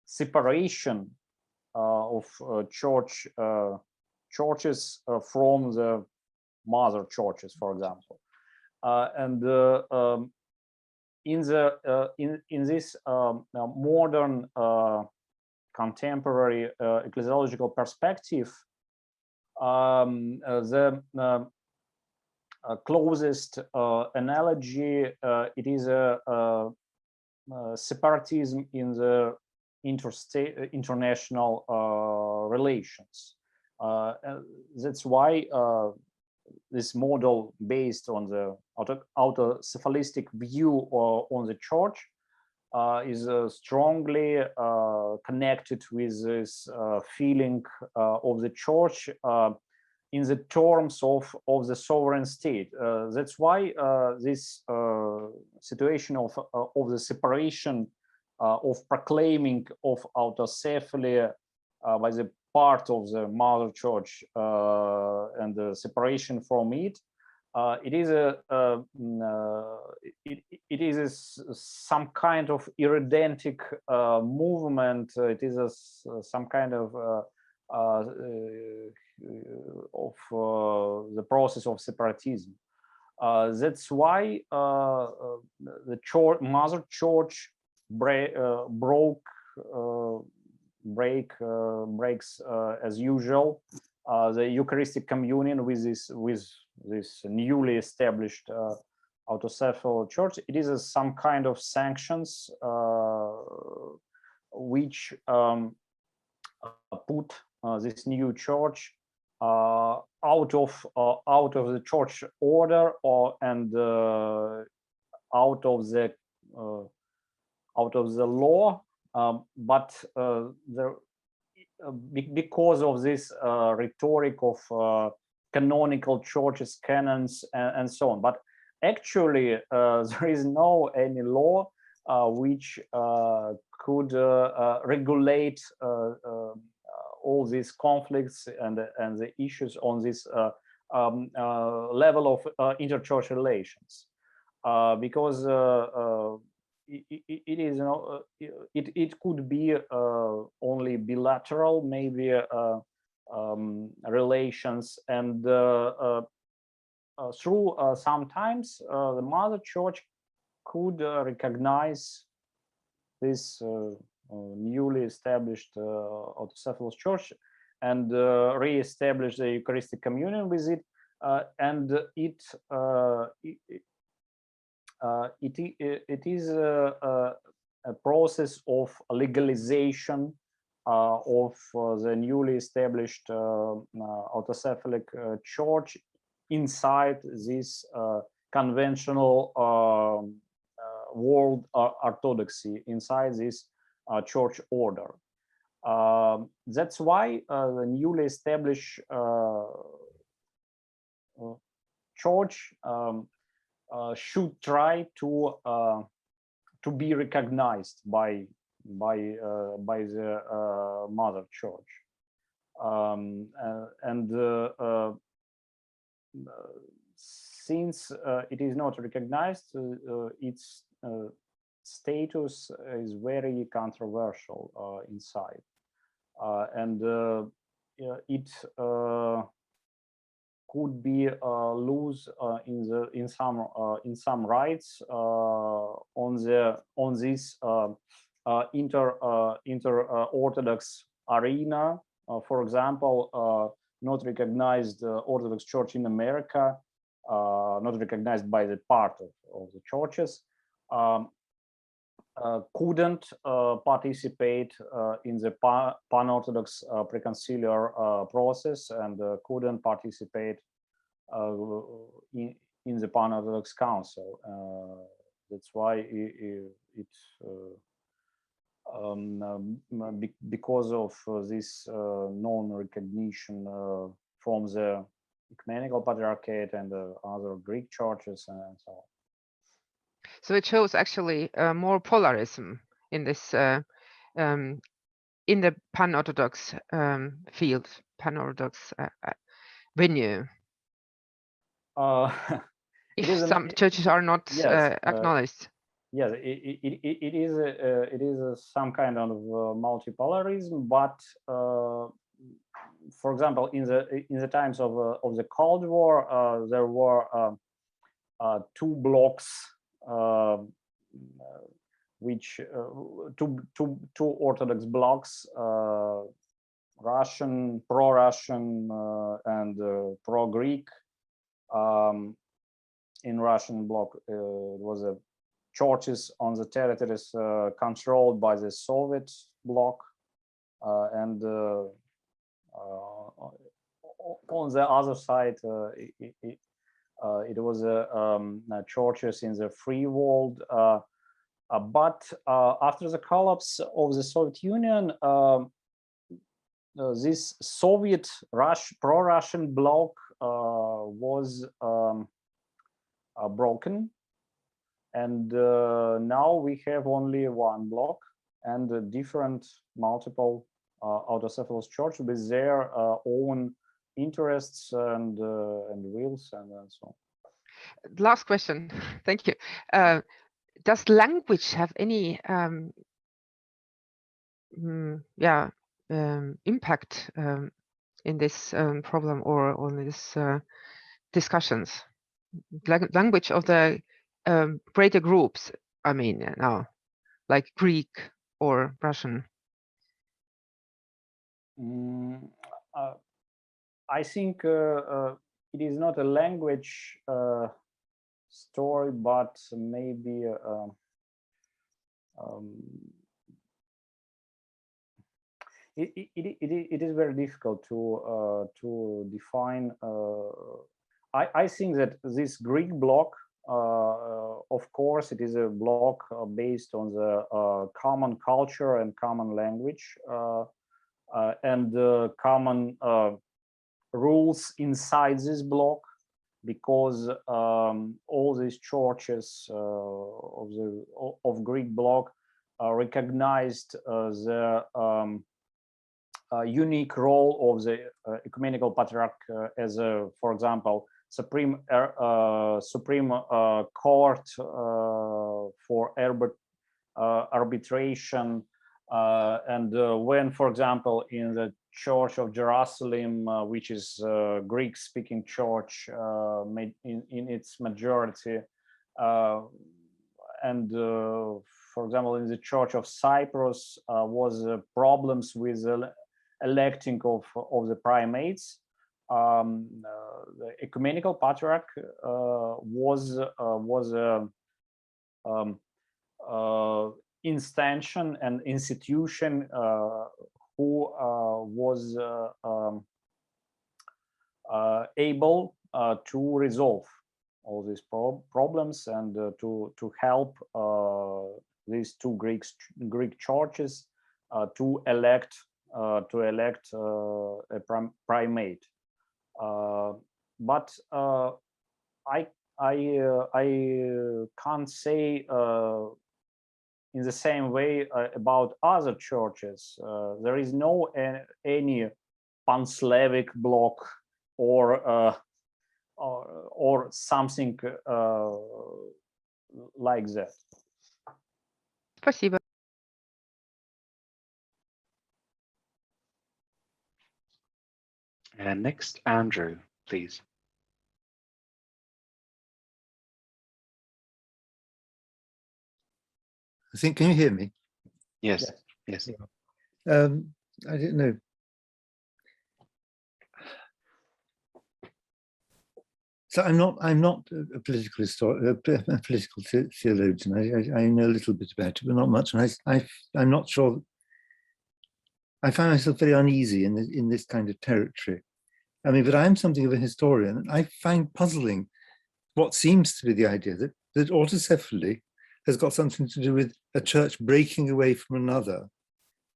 separation of churches from the mother churches, for example, and in this modern contemporary ecclesiological perspective, the closest analogy it is a separatism in the international relations. That's why this model based on the autocephalistic view on the church is strongly connected with this feeling of the church in the terms of the sovereign state. That's why this situation of the separation of proclaiming of autocephaly by the part of the mother church and the separation from it, it is some kind of irredentic movement. It is some kind of the process of separatism. That's why the mother church breaks as usual the Eucharistic communion with this newly established autocephalous church. It is some kind of sanctions which put this new church out of the church order and out of the law, but because of this rhetoric of canonical churches, canons, and so on. But actually, there is no any law which could regulate all these conflicts and the issues on this level of interchurch relations, because it is it could be only bilateral, maybe relations, and through sometimes the mother church could recognize this newly established autocephalous church and re-establish the Eucharistic communion with it, and it is a process of legalization of the newly established autocephalic church inside this conventional world orthodoxy, inside this church order. That's why the newly established church should try to be recognized by the mother church, and since it is not recognized, its status is very controversial inside, and it could be lose in some rights on this inter Orthodox arena. For example, not recognized Orthodox Church in America, not recognized by the part of the churches, couldn't participate in the pan-Orthodox pre-conciliar process, and couldn't participate in the pan-Orthodox Council. That's why because of this non-recognition from the Ecumenical Patriarchate and other Greek churches and so on. So it shows actually more polarism in this in the pan-Orthodox field, pan-Orthodox venue? If some churches are not acknowledged. Yes, it is some kind of multipolarism, but for example, in the times of the Cold War, there were two blocks, which two Orthodox blocks, Russian, pro-Russian, and pro-Greek. In Russian bloc, it was a churches on the territories controlled by the Soviet bloc, and on the other side, it was churches in the free world. But after the collapse of the Soviet Union, this Soviet pro-Russian bloc was broken. And now we have only one block and different multiple autocephalous church with their own interests and wills and so on. Last question. Thank you. Does language have any impact in this problem or on this discussions? Language of the greater groups, I mean, now, like Greek or Russian. I think it is not a language story, but maybe it is very difficult to define. I think that this Greek bloc, of course, it is a bloc based on the common culture and common language and common rules inside this bloc, because all these churches of Greek bloc recognized the unique role of the Ecumenical Patriarch as a, for example, Supreme Court for arbitration, and when, for example, in the Church of Jerusalem, which is a Greek-speaking church made in its majority, and for example, in the Church of Cyprus was problems with electing of the primates. The Ecumenical Patriarch was instantiation and institution who was able to resolve all these problems and to help these two Greek churches to elect a primate. But I can't say in the same way about other churches. There is no any pan-Slavic bloc or something like that. Спасибо. And next, Andrew, please. I think, can you hear me? Yes, yes. I don't know. So I'm not a political historian, a political theologian. I know a little bit about it, but not much. And I'm not sure. I find myself very uneasy in this kind of territory. I mean, but I am something of a historian, and I find puzzling what seems to be the idea that autocephaly has got something to do with a church breaking away from another,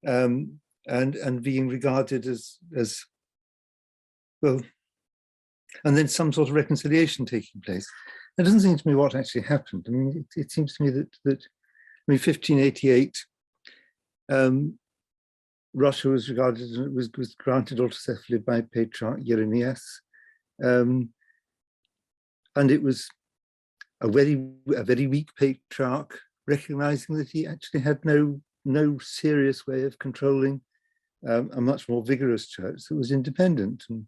and being regarded as well, and then some sort of reconciliation taking place. It doesn't seem to me what actually happened. I mean, it seems to me that I mean, 1588, Russia was regarded, was granted autocephaly by Patriarch Jeremias, and it was a very weak patriarch, recognizing that he actually had no serious way of controlling a much more vigorous church that was independent, and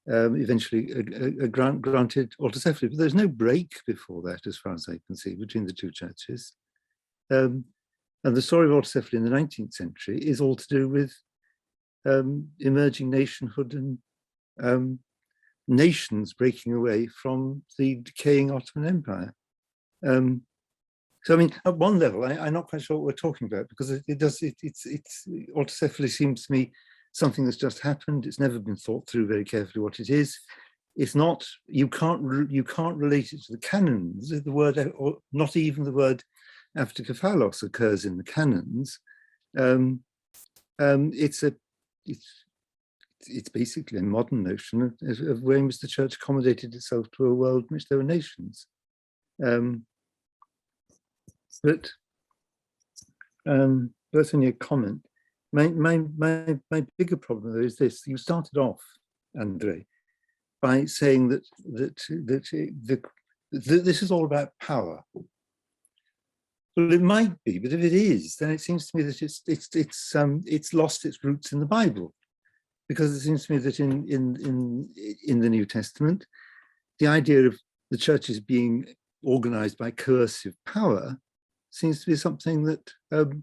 eventually granted autocephaly. But there's no break before that, as far as I can see, between the two churches. And the story of autocephaly in the 19th century is all to do with emerging nationhood and nations breaking away from the decaying Ottoman Empire. So I mean, at one level, I'm not quite sure what we're talking about, because autocephaly seems to me something that's just happened. It's never been thought through very carefully what it is. It's not, you can't relate it to the canons. The word, or not even the word autocephalous occurs in the canons. It's basically a modern notion of way in which the church accommodated itself to a world in which there were nations. But that's only a comment. My bigger problem though is this: you started off, Andrey, by saying that this is all about power. Well, it might be, but if it is, then it seems to me that it's lost its roots in the Bible, because it seems to me that in the New Testament, the idea of the churches being organized by coercive power seems to be something that the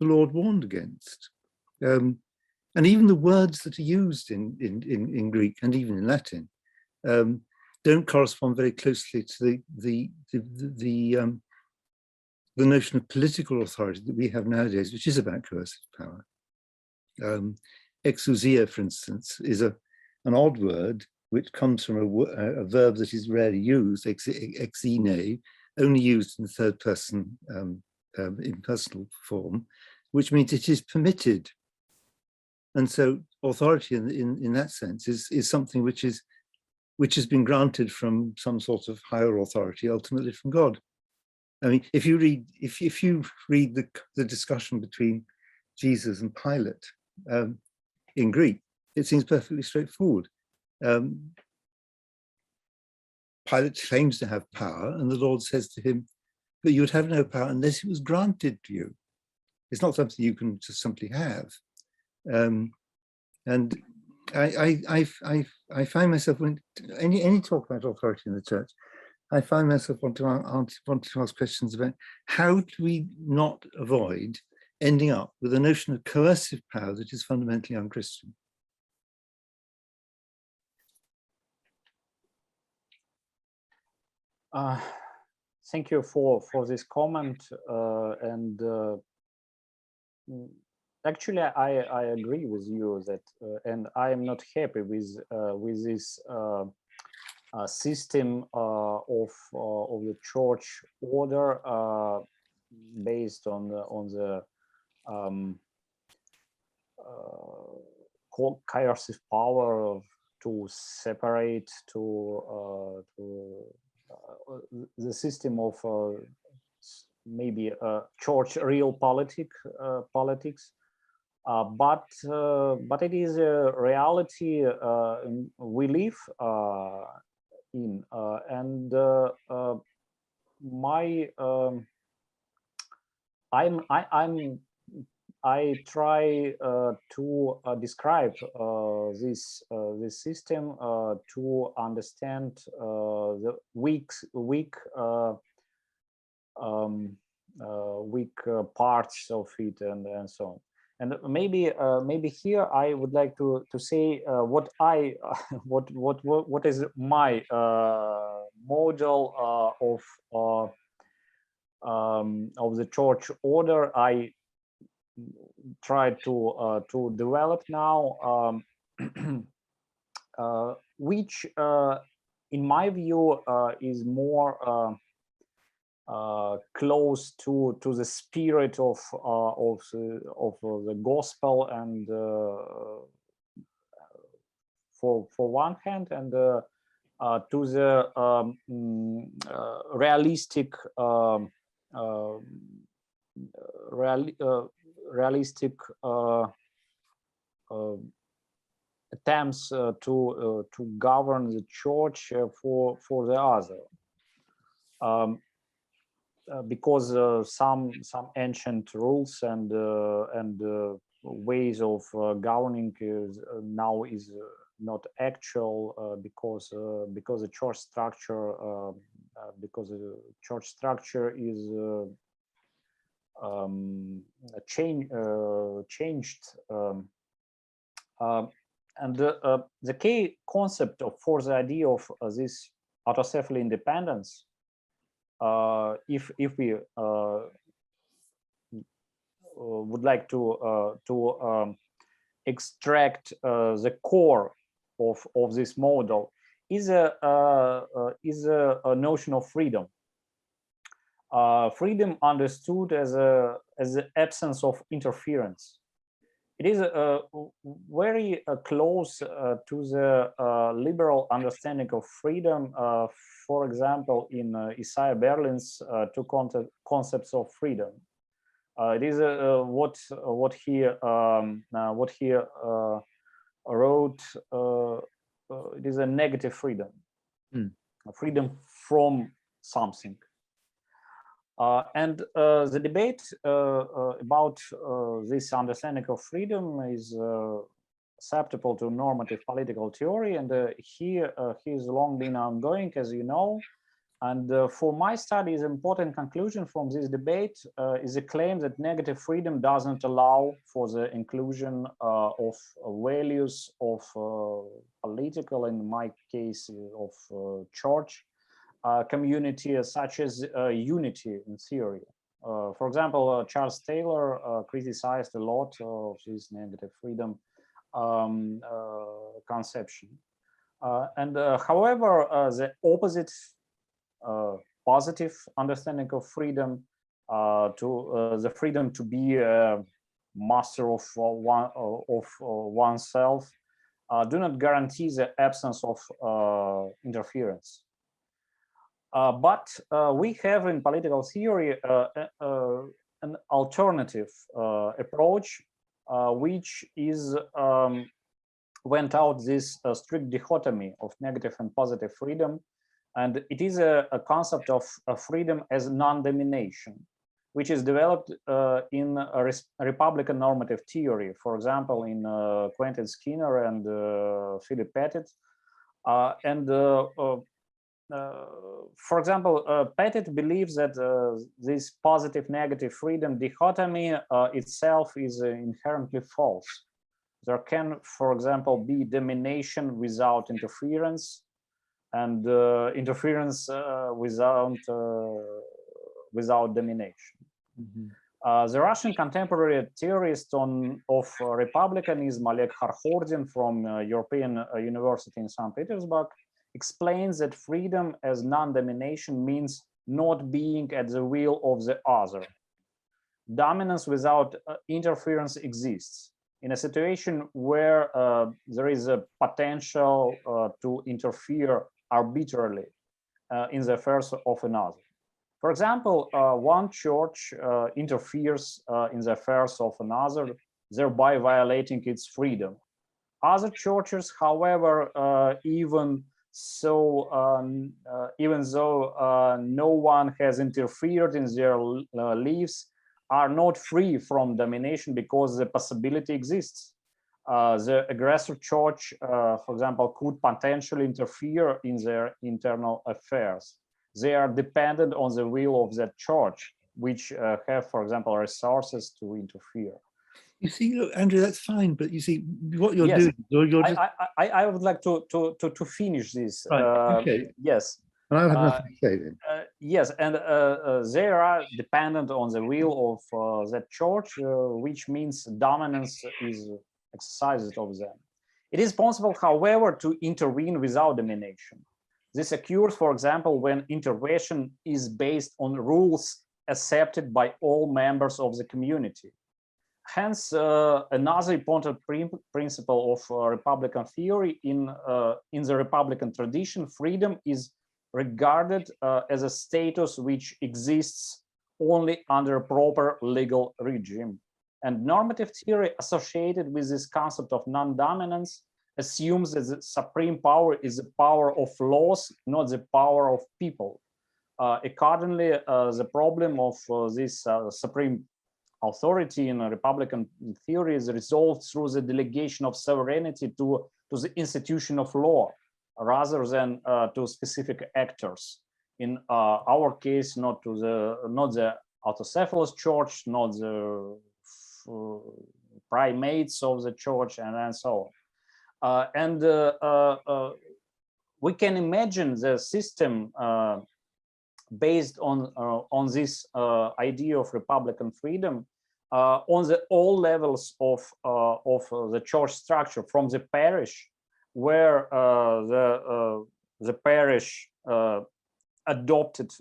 Lord warned against. And even the words that are used in Greek and even in Latin don't correspond very closely to the notion of political authority that we have nowadays, which is about coercive power. Exousia, for instance, is an odd word which comes from a verb that is rarely used, exine, only used in third person impersonal form, which means it is permitted. And so authority in that sense is something which has been granted from some sort of higher authority, ultimately from God. I mean, if you read the discussion between Jesus and Pilate in Greek, it seems perfectly straightforward. Pilate claims to have power, and the Lord says to him, but you would have no power unless it was granted to you. It's not something you can just simply have. And I find myself, when any talk about authority in the church, I find myself want to ask questions about how do we not avoid ending up with a notion of coercive power that is fundamentally unchristian. Thank you for this comment, and actually I agree with you that, and I am not happy with this system of the church order based on the coercive power to separate the system of maybe church real politics, but it is a reality we live in, and I try to describe this system to understand the weak parts of it and so on. And maybe here I would like to say what is my model of the church order I try to develop now, which in my view is more close to the spirit of the gospel, and for one hand, and to the realistic realistic attempts to govern the church for the other, because some ancient rules and ways of governing now is not actual, because the church structure is changed, and the key concept for the idea of this autocephalous independence, if we would like to extract the core of this model, is a notion of freedom. Freedom understood as the absence of interference. It is very close to the liberal understanding of freedom. For example, in Isaiah Berlin's two concepts of freedom. It is what he wrote. It is a negative freedom, a freedom from something. And the debate about this understanding of freedom is susceptible to normative political theory, and here he's long been ongoing, as you know. And for my studies, important conclusion from this debate is a claim that negative freedom doesn't allow for the inclusion of values of political, in my case, of church community, such as unity in theory. For example, Charles Taylor criticized a lot of this negative freedom conception. However, the opposite positive understanding of freedom, the freedom to be a master of oneself, do not guarantee the absence of interference. But we have in political theory an alternative approach, which is went out this strict dichotomy of negative and positive freedom. And it is a concept of freedom as non-domination, which is developed in a Republican normative theory, for example, in Quentin Skinner and Philip Pettit. For example, Pettit believes that this positive-negative freedom dichotomy itself is inherently false. There can, for example, be domination without interference, and interference without domination. The Russian contemporary theorist of republicanism, Oleg Kharkhordin from European University in St. Petersburg, explains that freedom as non-domination means not being at the will of the other. Dominance without interference exists. In a situation where there is a potential to interfere arbitrarily in the affairs of another. For example, one church interferes in the affairs of another, thereby violating its freedom. Other churches, however, even though no one has interfered in their lives, are not free from domination because the possibility exists. The aggressor church, for example, could potentially interfere in their internal affairs. They are dependent on the will of that church, which have, for example, resources to interfere. You see, look, Andrew, that's fine, but you see what you're doing. You're just... I would like to finish this. Right. Okay. Yes. And I'll have nothing to say then. Yes, and they are dependent on the will of that church, which means dominance is exercised of them. It is possible, however, to intervene without domination. This occurs, for example, when intervention is based on rules accepted by all members of the community. Hence, another important principle of Republican theory in the Republican tradition, freedom is regarded as a status which exists only under a proper legal regime. And normative theory associated with this concept of non-dominance assumes that the supreme power is the power of laws, not the power of people. Accordingly, the problem of this supreme authority in a Republican theory is resolved through the delegation of sovereignty to the institution of law, rather than to specific actors. In our case, not the autocephalous church, not the primates of the church, and so on. We can imagine the system based on this idea of republican freedom on all levels of the church structure, from the parish, where the parish adopted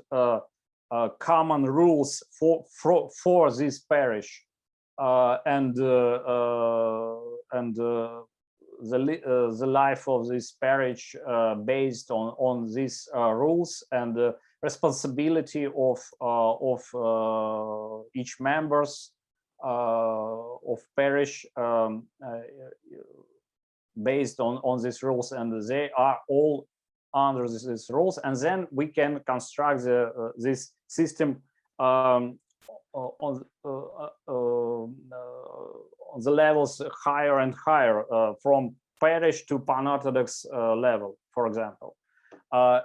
common rules for this parish, and the life of this parish based on these rules, and the responsibility of each members of parish based on these rules, and they are all under these rules. And then we can construct this system on the levels higher and higher, from parish to pan-Orthodox level, for example. I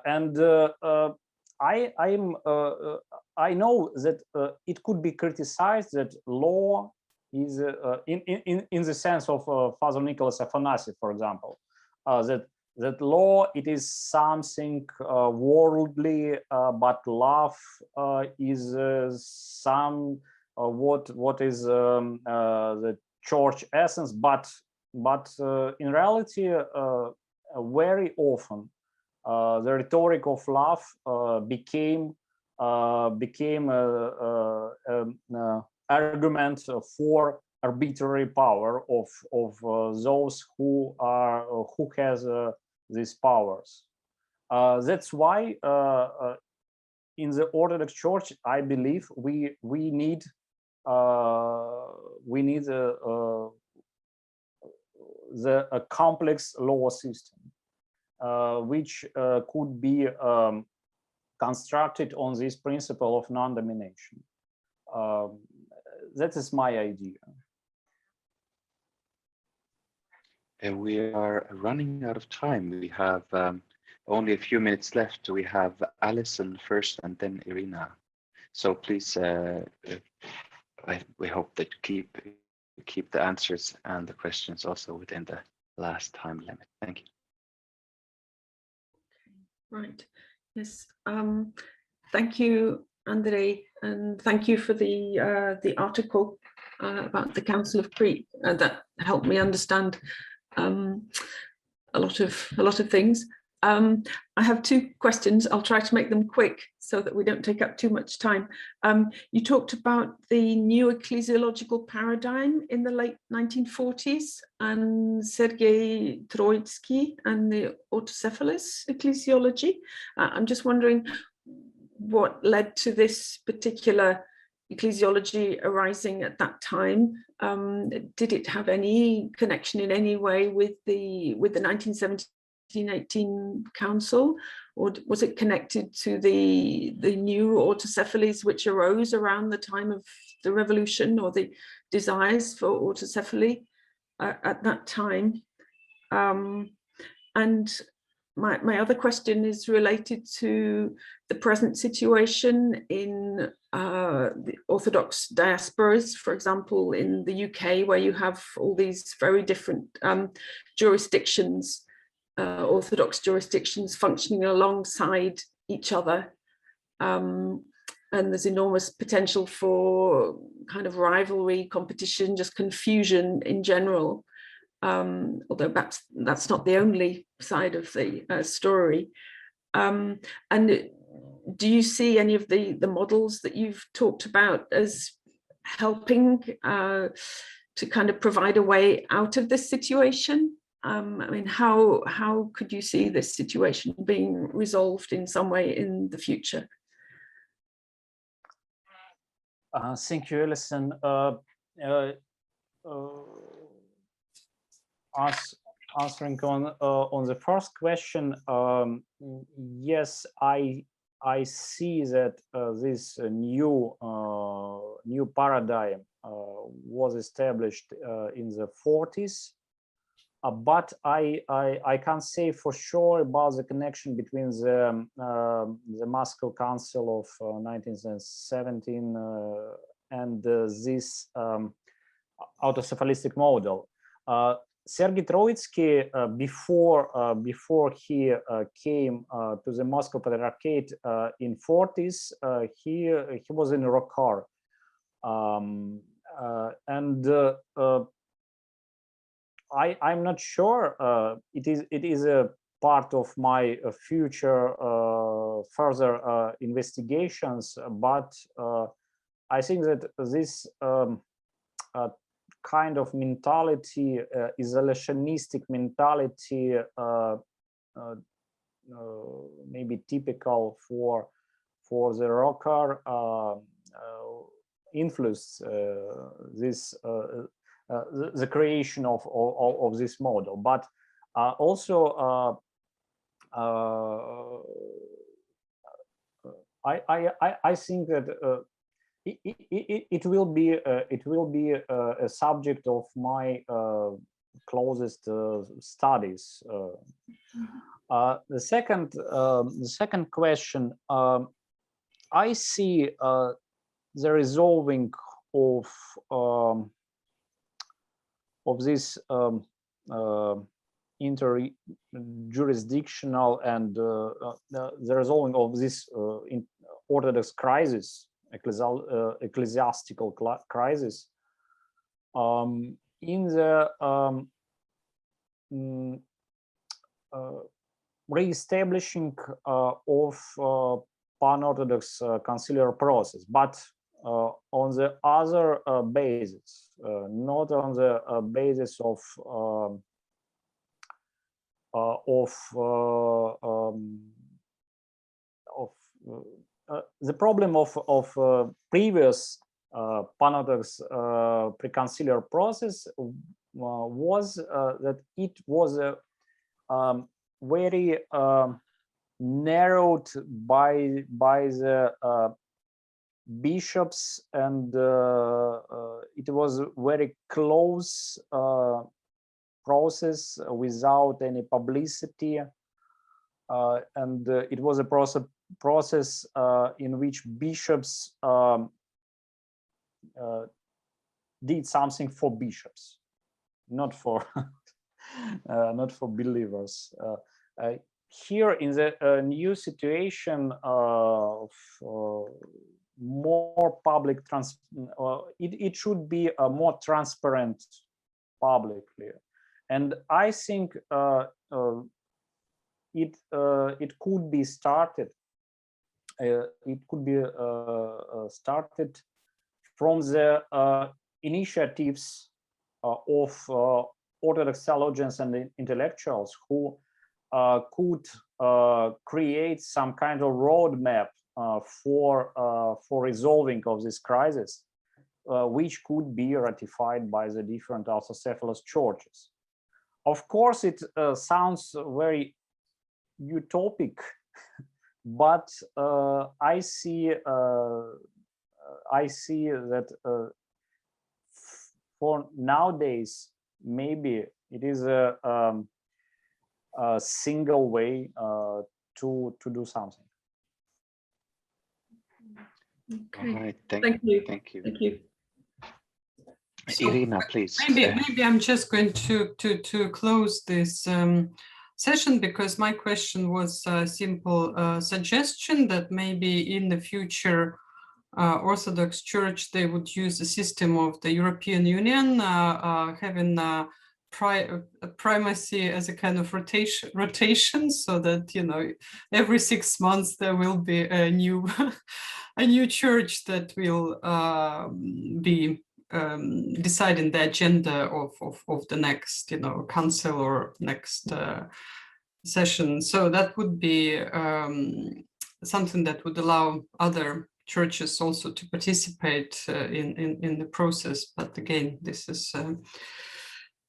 know that it could be criticized that law is in the sense of Father Nicholas Afanasi, for example, that law, it is something worldly, but love is some what is the church essence, but in reality, very often the rhetoric of love became argument for arbitrary power of those who has these powers. That's why in the Orthodox Church, I believe we need a complex law system, which could be constructed on this principle of non-domination. That is my idea. We are running out of time. We have only a few minutes left. We have Alison first and then Irina. So please, we hope that keep the answers and the questions also within the last time limit. Thank you. Right. Yes. Thank you, Andrey, and thank you for the article about the Council of Crete, that helped me understand a lot of things. I have two questions. I'll try to make them quick so that we don't take up too much time. You talked about the new ecclesiological paradigm in the late 1940s and Sergei Troitsky and the autocephalous ecclesiology. I'm just wondering what led to this particular ecclesiology arising at that time. Did it have any connection in any way with the 1917-18 council, or was it connected to the new autocephalies which arose around the time of the revolution, or the desires for autocephaly at that time? And my other question is related to the present situation in the Orthodox diasporas, for example, in the UK, where you have all these very different jurisdictions, Orthodox jurisdictions functioning alongside each other. And there's enormous potential for kind of rivalry, competition, just confusion in general. Although perhaps that's not the only side of the story. And do you see any of the models that you've talked about as helping to kind of provide a way out of this situation? I mean, how could you see this situation being resolved in some way in the future? Thank you, Alison. Answering on the first question, yes, I see that this new paradigm was established in the 40s, but I can't say for sure about the connection between the Moscow Council of 1917 and this autocephalistic model. Sergei Troitsky, before he came to the Moscow Patriarchate in 40s, he was in Rokkar, and I'm not sure it is a part of my future further investigations, but I think that this kind of mentality, isolationistic mentality, maybe typical for the Rokkar, influence this the creation of this model. But also I think that it will be a subject of my closest studies. The second question, I see the resolving of this interjurisdictional and the resolving of this Orthodox crisis, ecclesiastical crisis, in the re-establishing of pan-Orthodox conciliar process, but on the other basis, not on the basis of the problem of previous pan-Orthodox pre-conciliar process was that it was very narrowed by the bishops, and it was very close process without any publicity, and it was a process in which bishops did something for bishops, not for not for believers. Here in the new situation of more public it should be more transparent publicly, and I think it could be started. It could be started from the initiatives of Orthodox theologians and intellectuals who could create some kind of roadmap for resolving of this crisis, which could be ratified by the different autocephalous churches. Of course, it sounds very utopic, but I see that for nowadays maybe it is a single way to do something. Okay. All right, Thank you. Thank you. Thank you. So Irina, please. maybe I'm just going to close this session, because my question was a simple suggestion that maybe in the future Orthodox Church, they would use the system of the European Union, having primacy as a kind of rotation, so that, you know, every 6 months there will be a new a new church that will be deciding the agenda of the next, you know, council or next session. So that would be something that would allow other churches also to participate in the process. But again, this is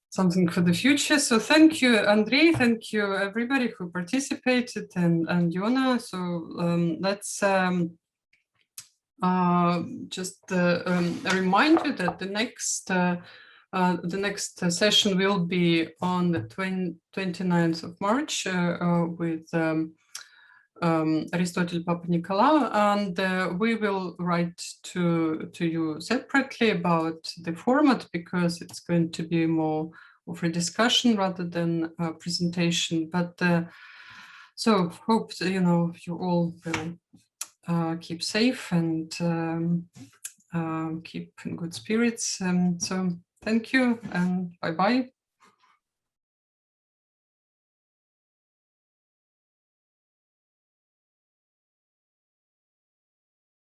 something for the future. So thank you, Andrey. Thank you, everybody who participated, and Yona. So let's just remind you that the next session will be on the 29th of March with Aristotle Papa Nicolau, and we will write to you separately about the format, because it's going to be more of a discussion rather than a presentation. But so hope you all will keep safe and keep in good spirits. So thank you and bye-bye.